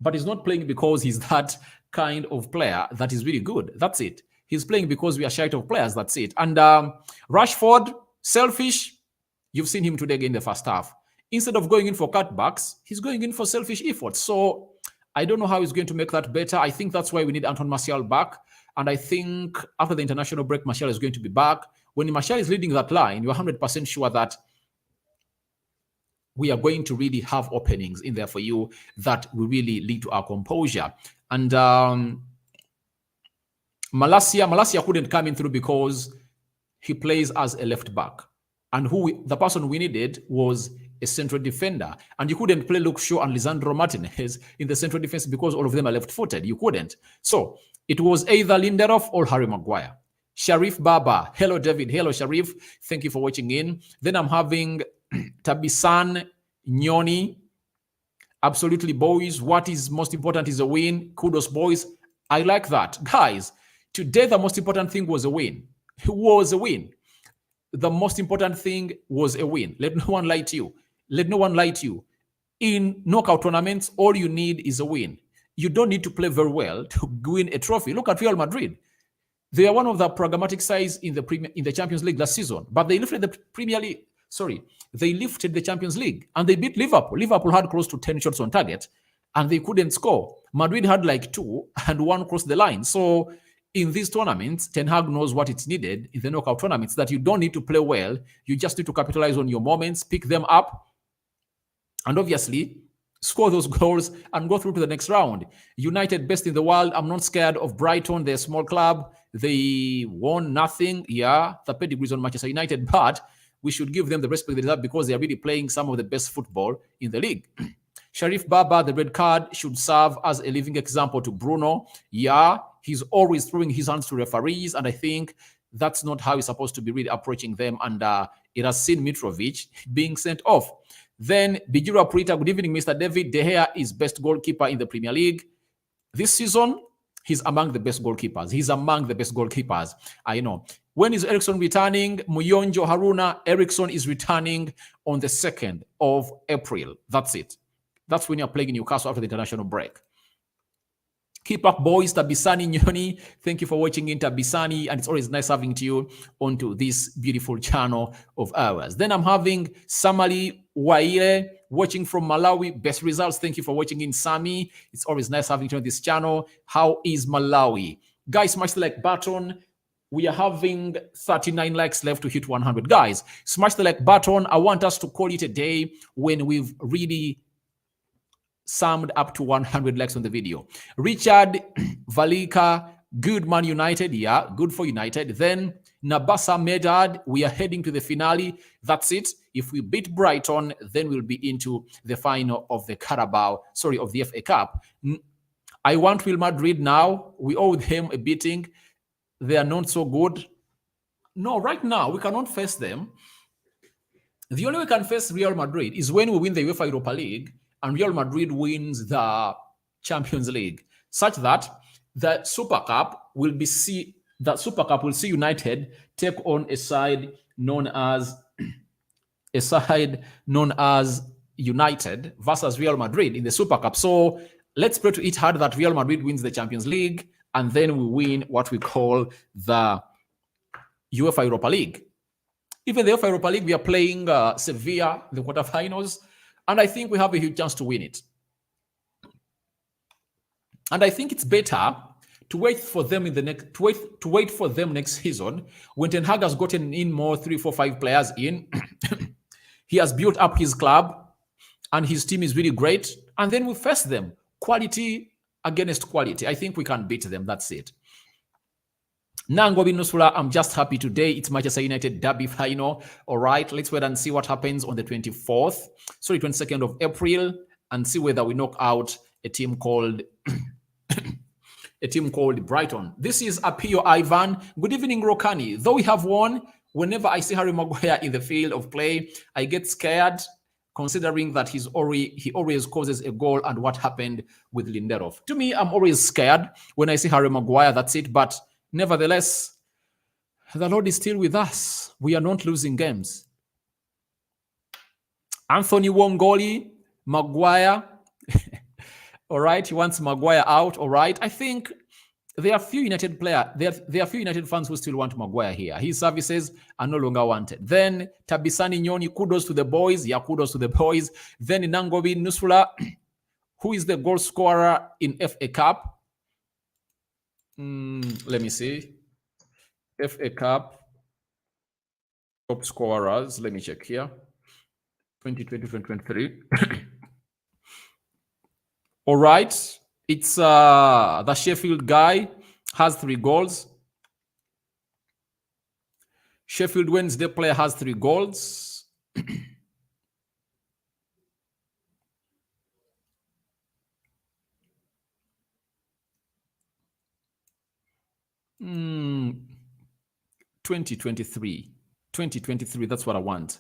But he's not playing because he's that kind of player that is really good. That's it. He's playing because we are short of players. That's it. And Rashford, selfish. You've seen him today again in the first half. Instead of going in for cutbacks, he's going in for selfish efforts. So I don't know how he's going to make that better. I think that's why we need Anton Martial back. And I think after the international break, Martial is going to be back. When Martial is leading that line, you're 100% sure that we are going to really have openings in there for you that will really lead to our composure. And Malacia couldn't come in through because he plays as a left back. And the person we needed was a central defender. And you couldn't play Luke Shaw and Lisandro Martinez in the central defense because all of them are left-footed. You couldn't. So it was either Lindelof or Harry Maguire. Sharif Baba. Hello, David. Hello, Sharif. Thank you for watching in. Then I'm having Tabisan Nyoni. Absolutely, boys. What is most important is a win. Kudos, boys. I like that. Guys, today the most important thing was a win. It was a win. The most important thing was a win. Let no one lie to you. Let no one lie to you. In knockout tournaments, all you need is a win. You don't need to play very well to win a trophy. Look at Real Madrid. They are one of the programmatic sides in the Champions League last season, but they lifted the Premier League. Sorry, they lifted the Champions League and they beat Liverpool. Liverpool had close to 10 shots on target and they couldn't score. Madrid had like 2 and 1 crossed the line. So in these tournaments, Ten Hag knows what it's needed in the knockout tournaments, that you don't need to play well. You just need to capitalize on your moments, pick them up, and obviously score those goals and go through to the next round. United, best in the world. I'm not scared of Brighton. They're a small club. They won nothing. Yeah, the pedigrees on Manchester United, but we should give them the respect they deserve because they are really playing some of the best football in the league. Sharif Baba, the red card should serve as a living example to Bruno. Yeah, he's always throwing his hands to referees, and I think that's not how he's supposed to be really approaching them, and it has seen Mitrovic being sent off. Then Bijura Prita, good evening, Mr. David. De Gea is best goalkeeper in the Premier League. This season, he's among the best goalkeepers. He's among the best goalkeepers. I know. When is Ericsson returning? Muyonjo Haruna, Ericsson is returning on the 2nd of April. That's it. That's when you're playing in Newcastle after the international break. Keep up, boys. Tabisani Nyoni, thank you for watching in Tabisani, and it's always nice having you onto this beautiful channel of ours. Then I'm having Samali Waile watching from Malawi. Best results. Thank you for watching in, Sami. It's always nice having you on this channel. How is Malawi? Guys, smash the like button. We are having 39 likes left to hit 100. Guys, smash the like button. I want us to call it a day when we've really summed up to 100 likes on the video. Richard Valika, good Man United. Yeah, good for United. Then Nabasa Medad, we are heading to the finale. That's it. If we beat Brighton, then we'll be into the final of the of the FA Cup. I want Real Madrid now. We owe them a beating. They are not so good. No, right now, we cannot face them. The only way we can face Real Madrid is when we win the UEFA Europa League and Real Madrid wins the Champions League, such that the Super Cup will see United take on a side known as United versus Real Madrid in the Super Cup. So let's pray to each hard that Real Madrid wins the Champions League, and then we win what we call the UEFA Europa League. Even the UEFA Europa League, we are playing Sevilla, the quarterfinals, and I think we have a huge chance to win it. And I think it's better to wait for them in the next to wait for them next season when Ten Hag has gotten in more 3, 4, 5 players in. He has built up his club, and his team is really great. And then we face them, quality against quality. I think we can beat them. That's it. Nangobi Nusula, I'm just happy today. It's Manchester United derby final. All right, let's wait and see what happens on the 22nd of April, and see whether we knock out a team called Brighton. This is Apio Ivan. Good evening, Rokani. Though we have won, whenever I see Harry Maguire in the field of play, I get scared, considering that he always causes a goal, and what happened with Lindelof. To me, I'm always scared when I see Harry Maguire, that's it. But nevertheless, the Lord is still with us. We are not losing games. Anthony Wongoli, Maguire. All right, he wants Maguire out. All right, I think there are few United few United fans who still want Maguire here. His services are no longer wanted. Then Tabisani Nyoni, kudos to the boys. Yeah, kudos to the boys. Then Nangobi Nusula, who is the goal scorer in FA Cup? Let me see. FA Cup top scorers. Let me check here. 2020-2023. All right. It's the Sheffield guy has 3 goals. Sheffield Wednesday player has 3 goals. 2023, that's what I want.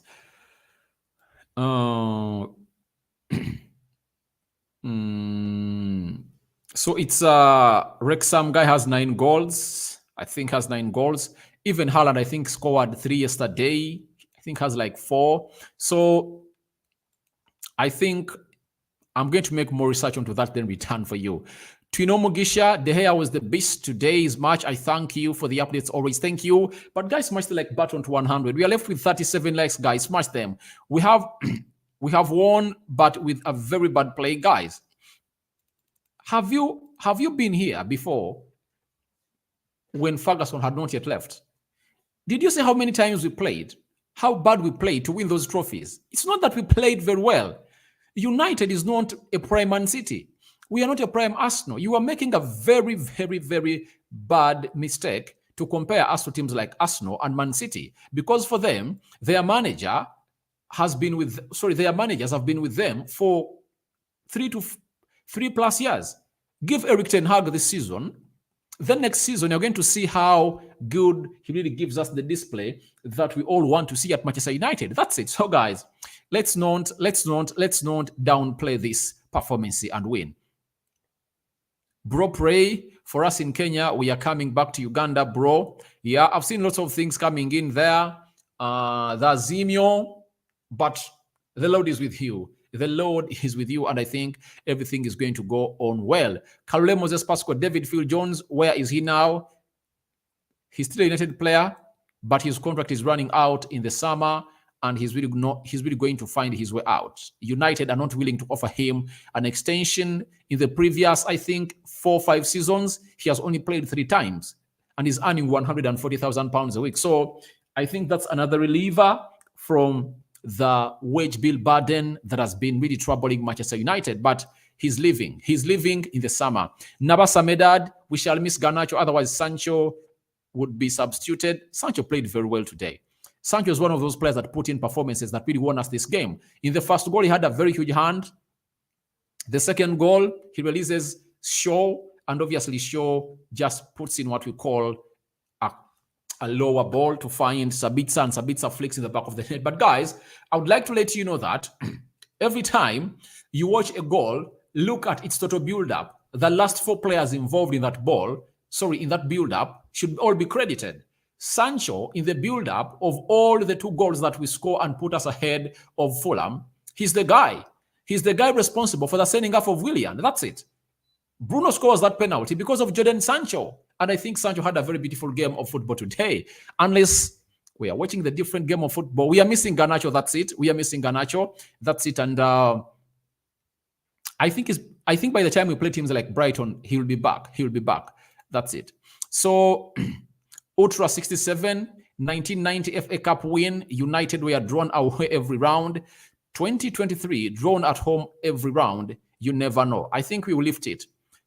So it's Wrexham guy has 9 goals. I think has 9 goals. Even Haaland, I think, scored 3 yesterday. I think has like 4. So I think I'm going to make more research onto that, then return for you. Twino Mugisha, De Gea was the beast today's match. I thank you for the updates always. Thank you. But guys, smash the like button to 100. We are left with 37 likes, guys. Smash them. We have won, but with a very bad play, guys. Have you been here before when Ferguson had not yet left? Did you see how many times we played? How bad we played to win those trophies? It's not that we played very well. United is not a prime Man City. We are not a prime Arsenal. You are making a very, very, very bad mistake to compare us to teams like Arsenal and Man City, because for them, their managers have been with them for 3+ years. Give Erik ten Hag this season. Then next season, you're going to see how good he really gives us the display that we all want to see at Manchester United. That's it. So, guys, let's not downplay this performance and win. Bro, pray for us in Kenya. We are coming back to Uganda, bro. Yeah, I've seen lots of things coming in there. The Zimio, but the Lord is with you. The Lord is with you, and I think everything is going to go on well. Kalule Moses Pasco, David Phil Jones, where is he now? He's still a United player, but his contract is running out in the summer, and he's really going to find his way out. United are not willing to offer him an extension. In the previous, I think, 4 or 5 seasons, he has only played 3 times, and he's earning £140,000 a week. So I think that's another reliever from the wage bill burden that has been really troubling Manchester United, but he's leaving. He's leaving in the summer. Nabasa Medad, we shall miss Garnacho, otherwise Sancho would be substituted. Sancho played very well today. Sancho is one of those players that put in performances that really won us this game. In the first goal, he had a very huge hand. The second goal, he releases Shaw, and obviously Shaw just puts in what we call a lower ball to find Sabitzer, and Sabitzer flicks in the back of the net. But guys, I would like to let you know that every time you watch a goal, look at its total build-up. The last 4 players involved in that build-up should all be credited. Sancho, in the build-up of all the 2 goals that we score and put us ahead of Fulham, He's the guy. He's the guy responsible for the sending off of Willian. That's it. Bruno scores that penalty because of Jadon Sancho. And I think Sancho had a very beautiful game of football today. Unless we are watching the different game of football. We are missing Garnacho. That's it. We are missing Garnacho. That's it. And I think by the time we play teams like Brighton, he will be back. He will be back. That's it. So Ultra 67, 1990 FA Cup win. United were drawn away every round. 2023, drawn at home every round. You never know. I think we will lift it.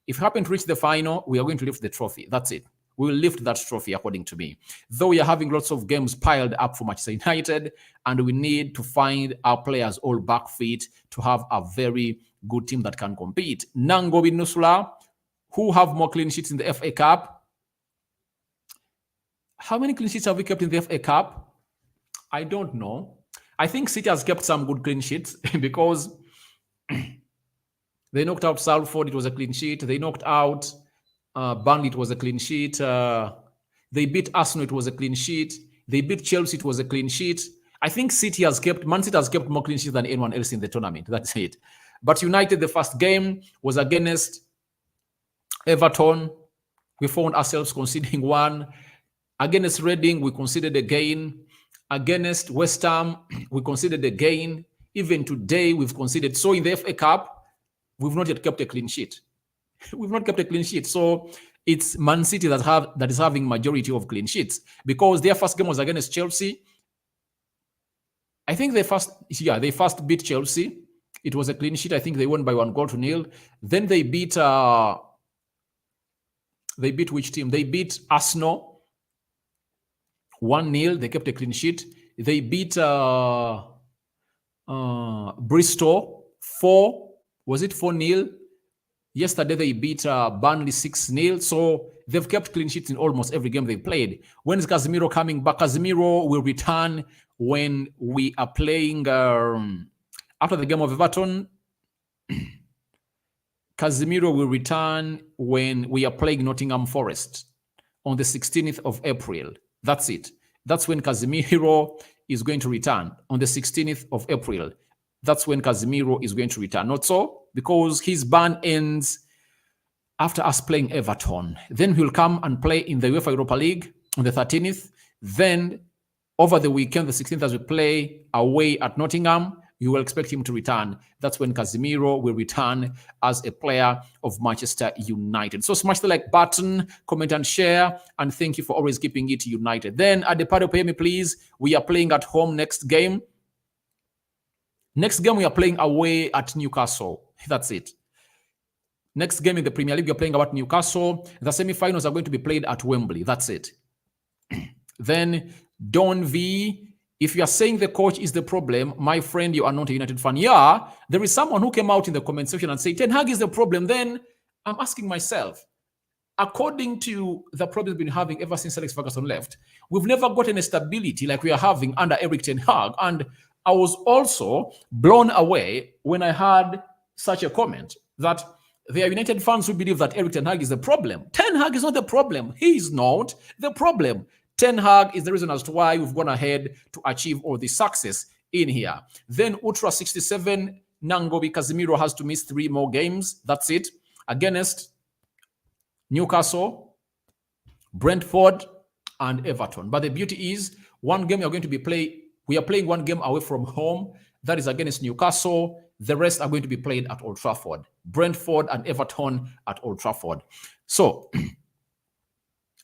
If we happen to reach the final, we are going to lift the trophy. That's it. We will lift that trophy, according to me. Though we are having lots of games piled up for Manchester United, and we need to find our players all back fit to have a very good team that can compete. Nangobi Nusula, who have more clean sheets in the FA Cup? How many clean sheets have we kept in the FA Cup? I don't know. I think City has kept some good clean sheets because they knocked out Salford, it was a clean sheet. They knocked out Burnley, it was a clean sheet. They beat Arsenal, it was a clean sheet. They beat Chelsea, it was a clean sheet. I think Man City has kept more clean sheets than anyone else in the tournament. That's it. But United, the first game was against Everton. We found ourselves conceding one. Against Reading, we conceded again. Against West Ham, we conceded again. Even today, we've conceded. So in the FA Cup, we've not yet kept a clean sheet. We've not kept a clean sheet. So it's Man City that is having majority of clean sheets because their first game was against Chelsea. I think they first beat Chelsea. It was a clean sheet. I think they won by 1-0. Then they beat which team? They beat Arsenal 1-0. They kept a clean sheet. They beat Bristol 4-0. Yesterday they beat Burnley 6-0. So they've kept clean sheets in almost every game they played. When is Casemiro coming back? Casemiro will return when we are playing after the game of Everton. Casemiro will return when we are playing Nottingham Forest on the 16th of April. That's it. That's when Casemiro is going to return on the 16th of April. That's when Casemiro is going to return. Not so, because his ban ends after us playing Everton. Then he'll come and play in the UEFA Europa League on the 13th. Then over the weekend, the 16th, as we play away at Nottingham, you will expect him to return. That's when Casemiro will return as a player of Manchester United. So smash the like button, comment and share, and thank you for always keeping it United. Then at the party, pay me please. We are playing at home next game. Next game, we are playing away at Newcastle. That's it. Next game in the Premier League, we are playing about Newcastle. The semi-finals are going to be played at Wembley. That's it. Then Don V, if you are saying the coach is the problem, my friend, you are not a United fan. Yeah, there is someone who came out in the comment section and said, Ten Hag is the problem. Then I'm asking myself, according to the problems we've been having ever since Alex Ferguson left, we've never gotten a stability like we are having under Eric Ten Hag. And I was also blown away when I heard such a comment that there are United fans who believe that Eric Ten Hag is the problem. Ten Hag is not the problem. He is not the problem. Ten Hag is the reason as to why we've gone ahead to achieve all this success in here. Then Ultra 67, Nangobi Casemiro has to miss 3 more games. That's it. Against Newcastle, Brentford, and Everton. But the beauty is, one game we are playing one game away from home. That is against Newcastle. The rest are going to be played at Old Trafford. Brentford and Everton at Old Trafford. So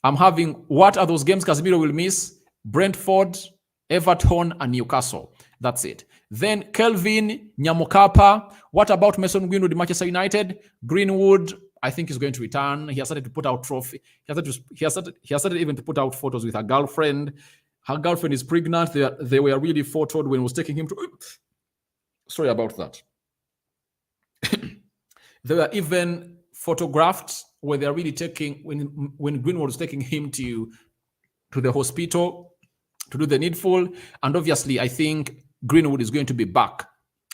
I'm having, what are those games Casemiro will miss? Brentford, Everton, and Newcastle. That's it. Then Kelvin Nyamokapa. What about Mason Greenwood in Manchester United? Greenwood, I think, is going to return. He has started to put out trophy. He has started even to put out photos with her girlfriend. Her girlfriend is pregnant. They were really photoed when he was taking him to... Sorry about that. They were even photographed where they're really taking, when Greenwood was taking him to the hospital to do the needful. And obviously, I think Greenwood is going to be back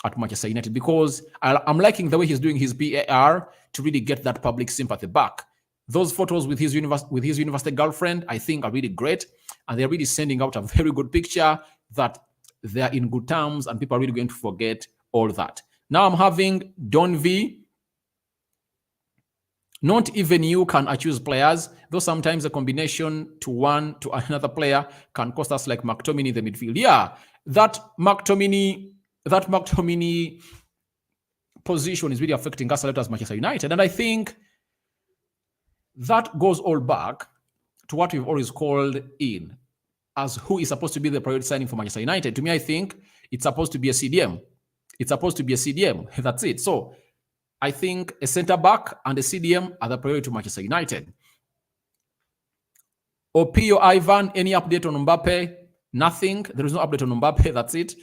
at Manchester United because I'm liking the way he's doing his PAR to really get that public sympathy back. Those photos with his university girlfriend, I think, are really great. And they're really sending out a very good picture that they're in good terms and people are really going to forget all that. Now I'm having Don V. Not even you can choose players, though sometimes a combination to one to another player can cost us, like McTominay in the midfield. Yeah, that McTominay position is really affecting us a lot as Manchester United. And I think that goes all back to what we've always called in as who is supposed to be the priority signing for Manchester United. To me, I think it's supposed to be a CDM. It's supposed to be a CDM. That's it. So I think a centre back and a CDM are the priority to Manchester United. Opio Ivan, any update on Mbappe? Nothing. There is no update on Mbappe. That's it.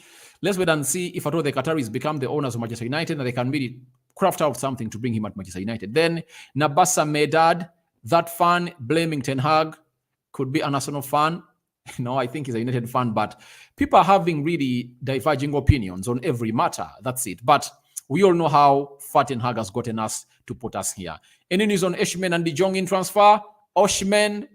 Let's wait and see if at all the Qataris become the owners of Manchester United and they can really craft out something to bring him at Manchester United. Then Nabassa Medad, that fan blaming Ten Hag, could be an Arsenal fan. No, I think he's a United fan, but people are having really diverging opinions on every matter. That's it. But we all know how far Ten Hag has gotten us to put us here. Any news on Osimhen and De Jong in transfer? Osimhen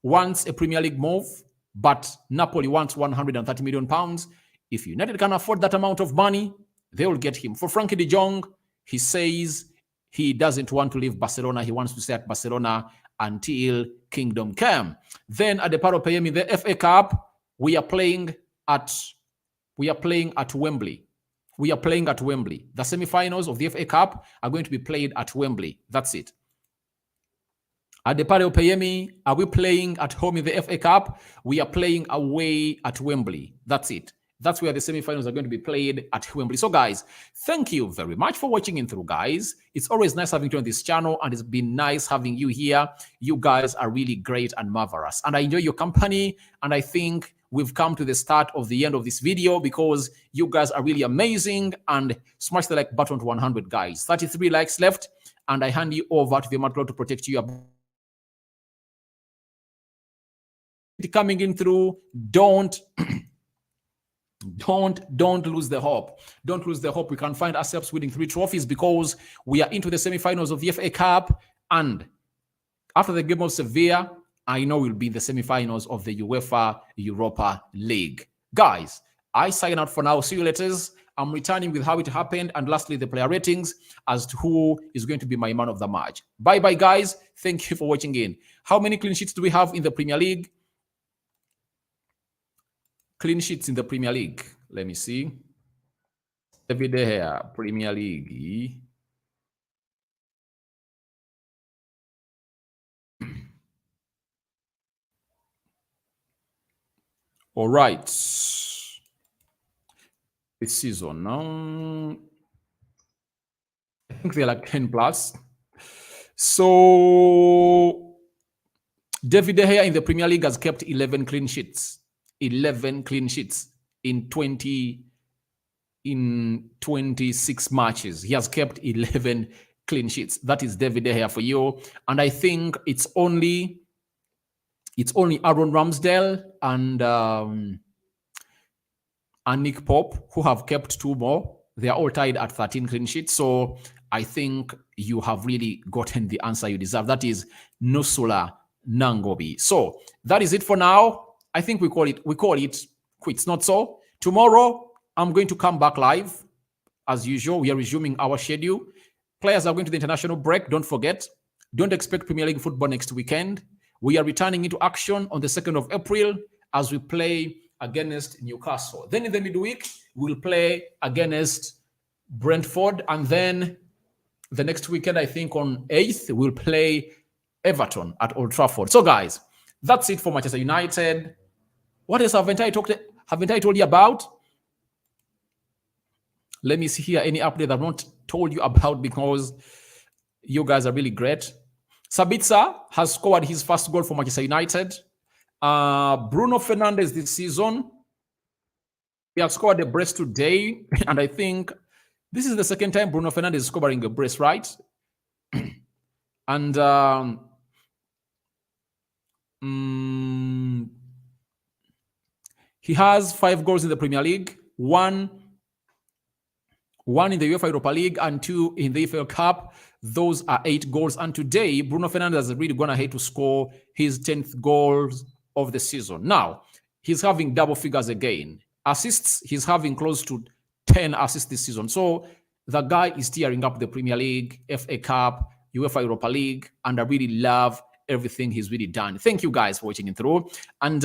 wants a Premier League move, but Napoli wants 130 million pounds. If United can afford that amount of money, they will get him. For Frankie De Jong, he says he doesn't want to leave Barcelona. He wants to stay at Barcelona until Kingdom Come. Then at the Paro PM in the FA Cup, we are playing at Wembley. We are playing at Wembley. The semi-finals of the FA Cup are going to be played at Wembley. That's it. At the Paro PM, are we playing at home in the FA Cup? We are playing away at Wembley. That's it. That's where the semi-finals are going to be played at Wembley. So guys, thank you very much for watching in through, guys. It's always nice having you on this channel, and it's been nice having you here. You guys are really great and marvelous, and I enjoy your company. And I think we've come to the start of the end of this video because you guys are really amazing. And smash the like button to 100, guys. 33 likes left, and I hand you over to the Lord to protect you. Coming in through, don't lose the hope. Don't lose the hope. We can find ourselves winning 3 trophies because we are into the semi-finals of the FA Cup. And after the game of Sevilla, I know we'll be in the semi-finals of the UEFA Europa League. Guys, I sign out for now. See you later. I'm returning with how it happened. And lastly, the player ratings as to who is going to be my man of the match. Bye-bye, guys. Thank you for watching in. How many clean sheets do we have in the Premier League? Clean sheets in the Premier League. Let me see. Every day here, Premier League. All right. This season now, I think they're like 10 plus. So David De Gea in the Premier League has kept 11 clean sheets. 11 clean sheets in 26 matches. He has kept 11 clean sheets. That is David De Gea for you. And I think it's only Aaron Ramsdale and Nick Pope who have kept 2 more. They are all tied at 13 clean sheets. So I think you have really gotten the answer you deserve. That is Nusula Nangobi. So that is it for now. I think we call it quits. Not so. Tomorrow, I'm going to come back live. As usual, we are resuming our schedule. Players are going to the international break. Don't forget. Don't expect Premier League football next weekend. We are returning into action on the 2nd of April as we play against Newcastle. Then in the midweek, we'll play against Brentford. And then the next weekend, I think on 8th, we'll play Everton at Old Trafford. So guys, that's it for Manchester United. What else haven't I told you about? Let me see here any update I've not told you about because you guys are really great. Sabitzer has scored his first goal for Manchester United. Bruno Fernandes this season, he has scored a brace today. And I think this is the second time Bruno Fernandes is scoring a brace, right? And he has 5 goals in the Premier League, one in the UEFA Europa League and 2 in the FA Cup. Those are 8 goals. And today, Bruno Fernandes has really gone ahead to score his 10th goals of the season. Now, he's having double figures again. Assists, he's having close to 10 assists this season. So the guy is tearing up the Premier League, FA Cup, UEFA Europa League, and I really love everything he's really done. Thank you guys for watching it through. And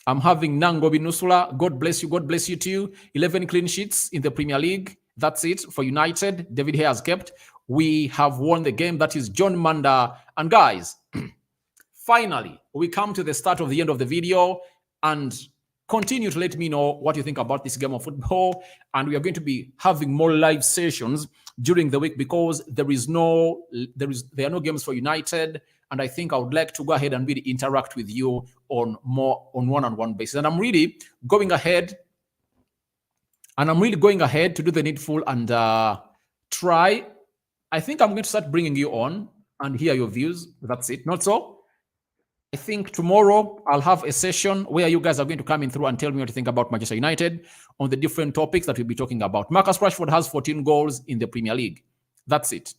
I'm having Nangobi Nusula. God bless you. God bless you too. 11 clean sheets in the Premier League. That's it for United. David Hay has kept. We have won the game. That is John Manda. And guys, finally, we come to the start of the end of the video, and continue to let me know what you think about this game of football. And we are going to be having more live sessions during the week because there are no games for United. And I think I would like to go ahead and really interact with you on one-on-one basis. And I'm really going ahead to do the needful and try. I think I'm going to start bringing you on and hear your views. That's it. Not so? I think tomorrow I'll have a session where you guys are going to come in through and tell me what you think about Manchester United on the different topics that we'll be talking about. Marcus Rashford has 14 goals in the Premier League. That's it.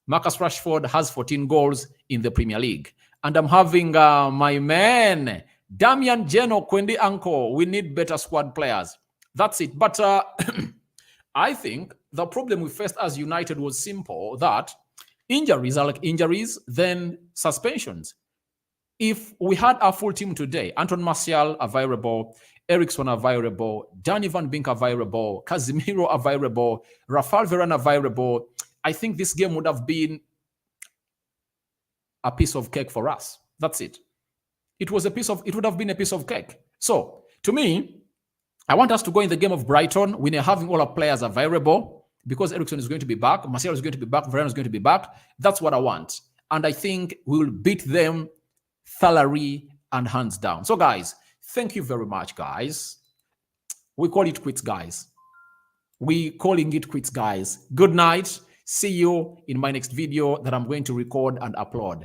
Marcus Rashford has 14 goals in the Premier League. And I'm having my man, Damian Geno, Kwendi Anko. We need better squad players. That's it. But I think the problem we faced as United was simple, that injuries are like injuries, then suspensions. If we had our full team today, Anton Martial available, Eriksen available, Danny Van Beek available, Casemiro available, Rafael Varane available, I think this game would have been a piece of cake for us. That's it. It would have been a piece of cake. So, to me, I want us to go in the game of Brighton when they're having all our players available, because Eriksen is going to be back, Martial is going to be back, Varane is going to be back. That's what I want. And I think we will beat them thoroughly and hands down. So, guys, thank you very much, guys. We call it quits, guys. We calling it quits, guys. Good night. See you in my next video that I'm going to record and upload.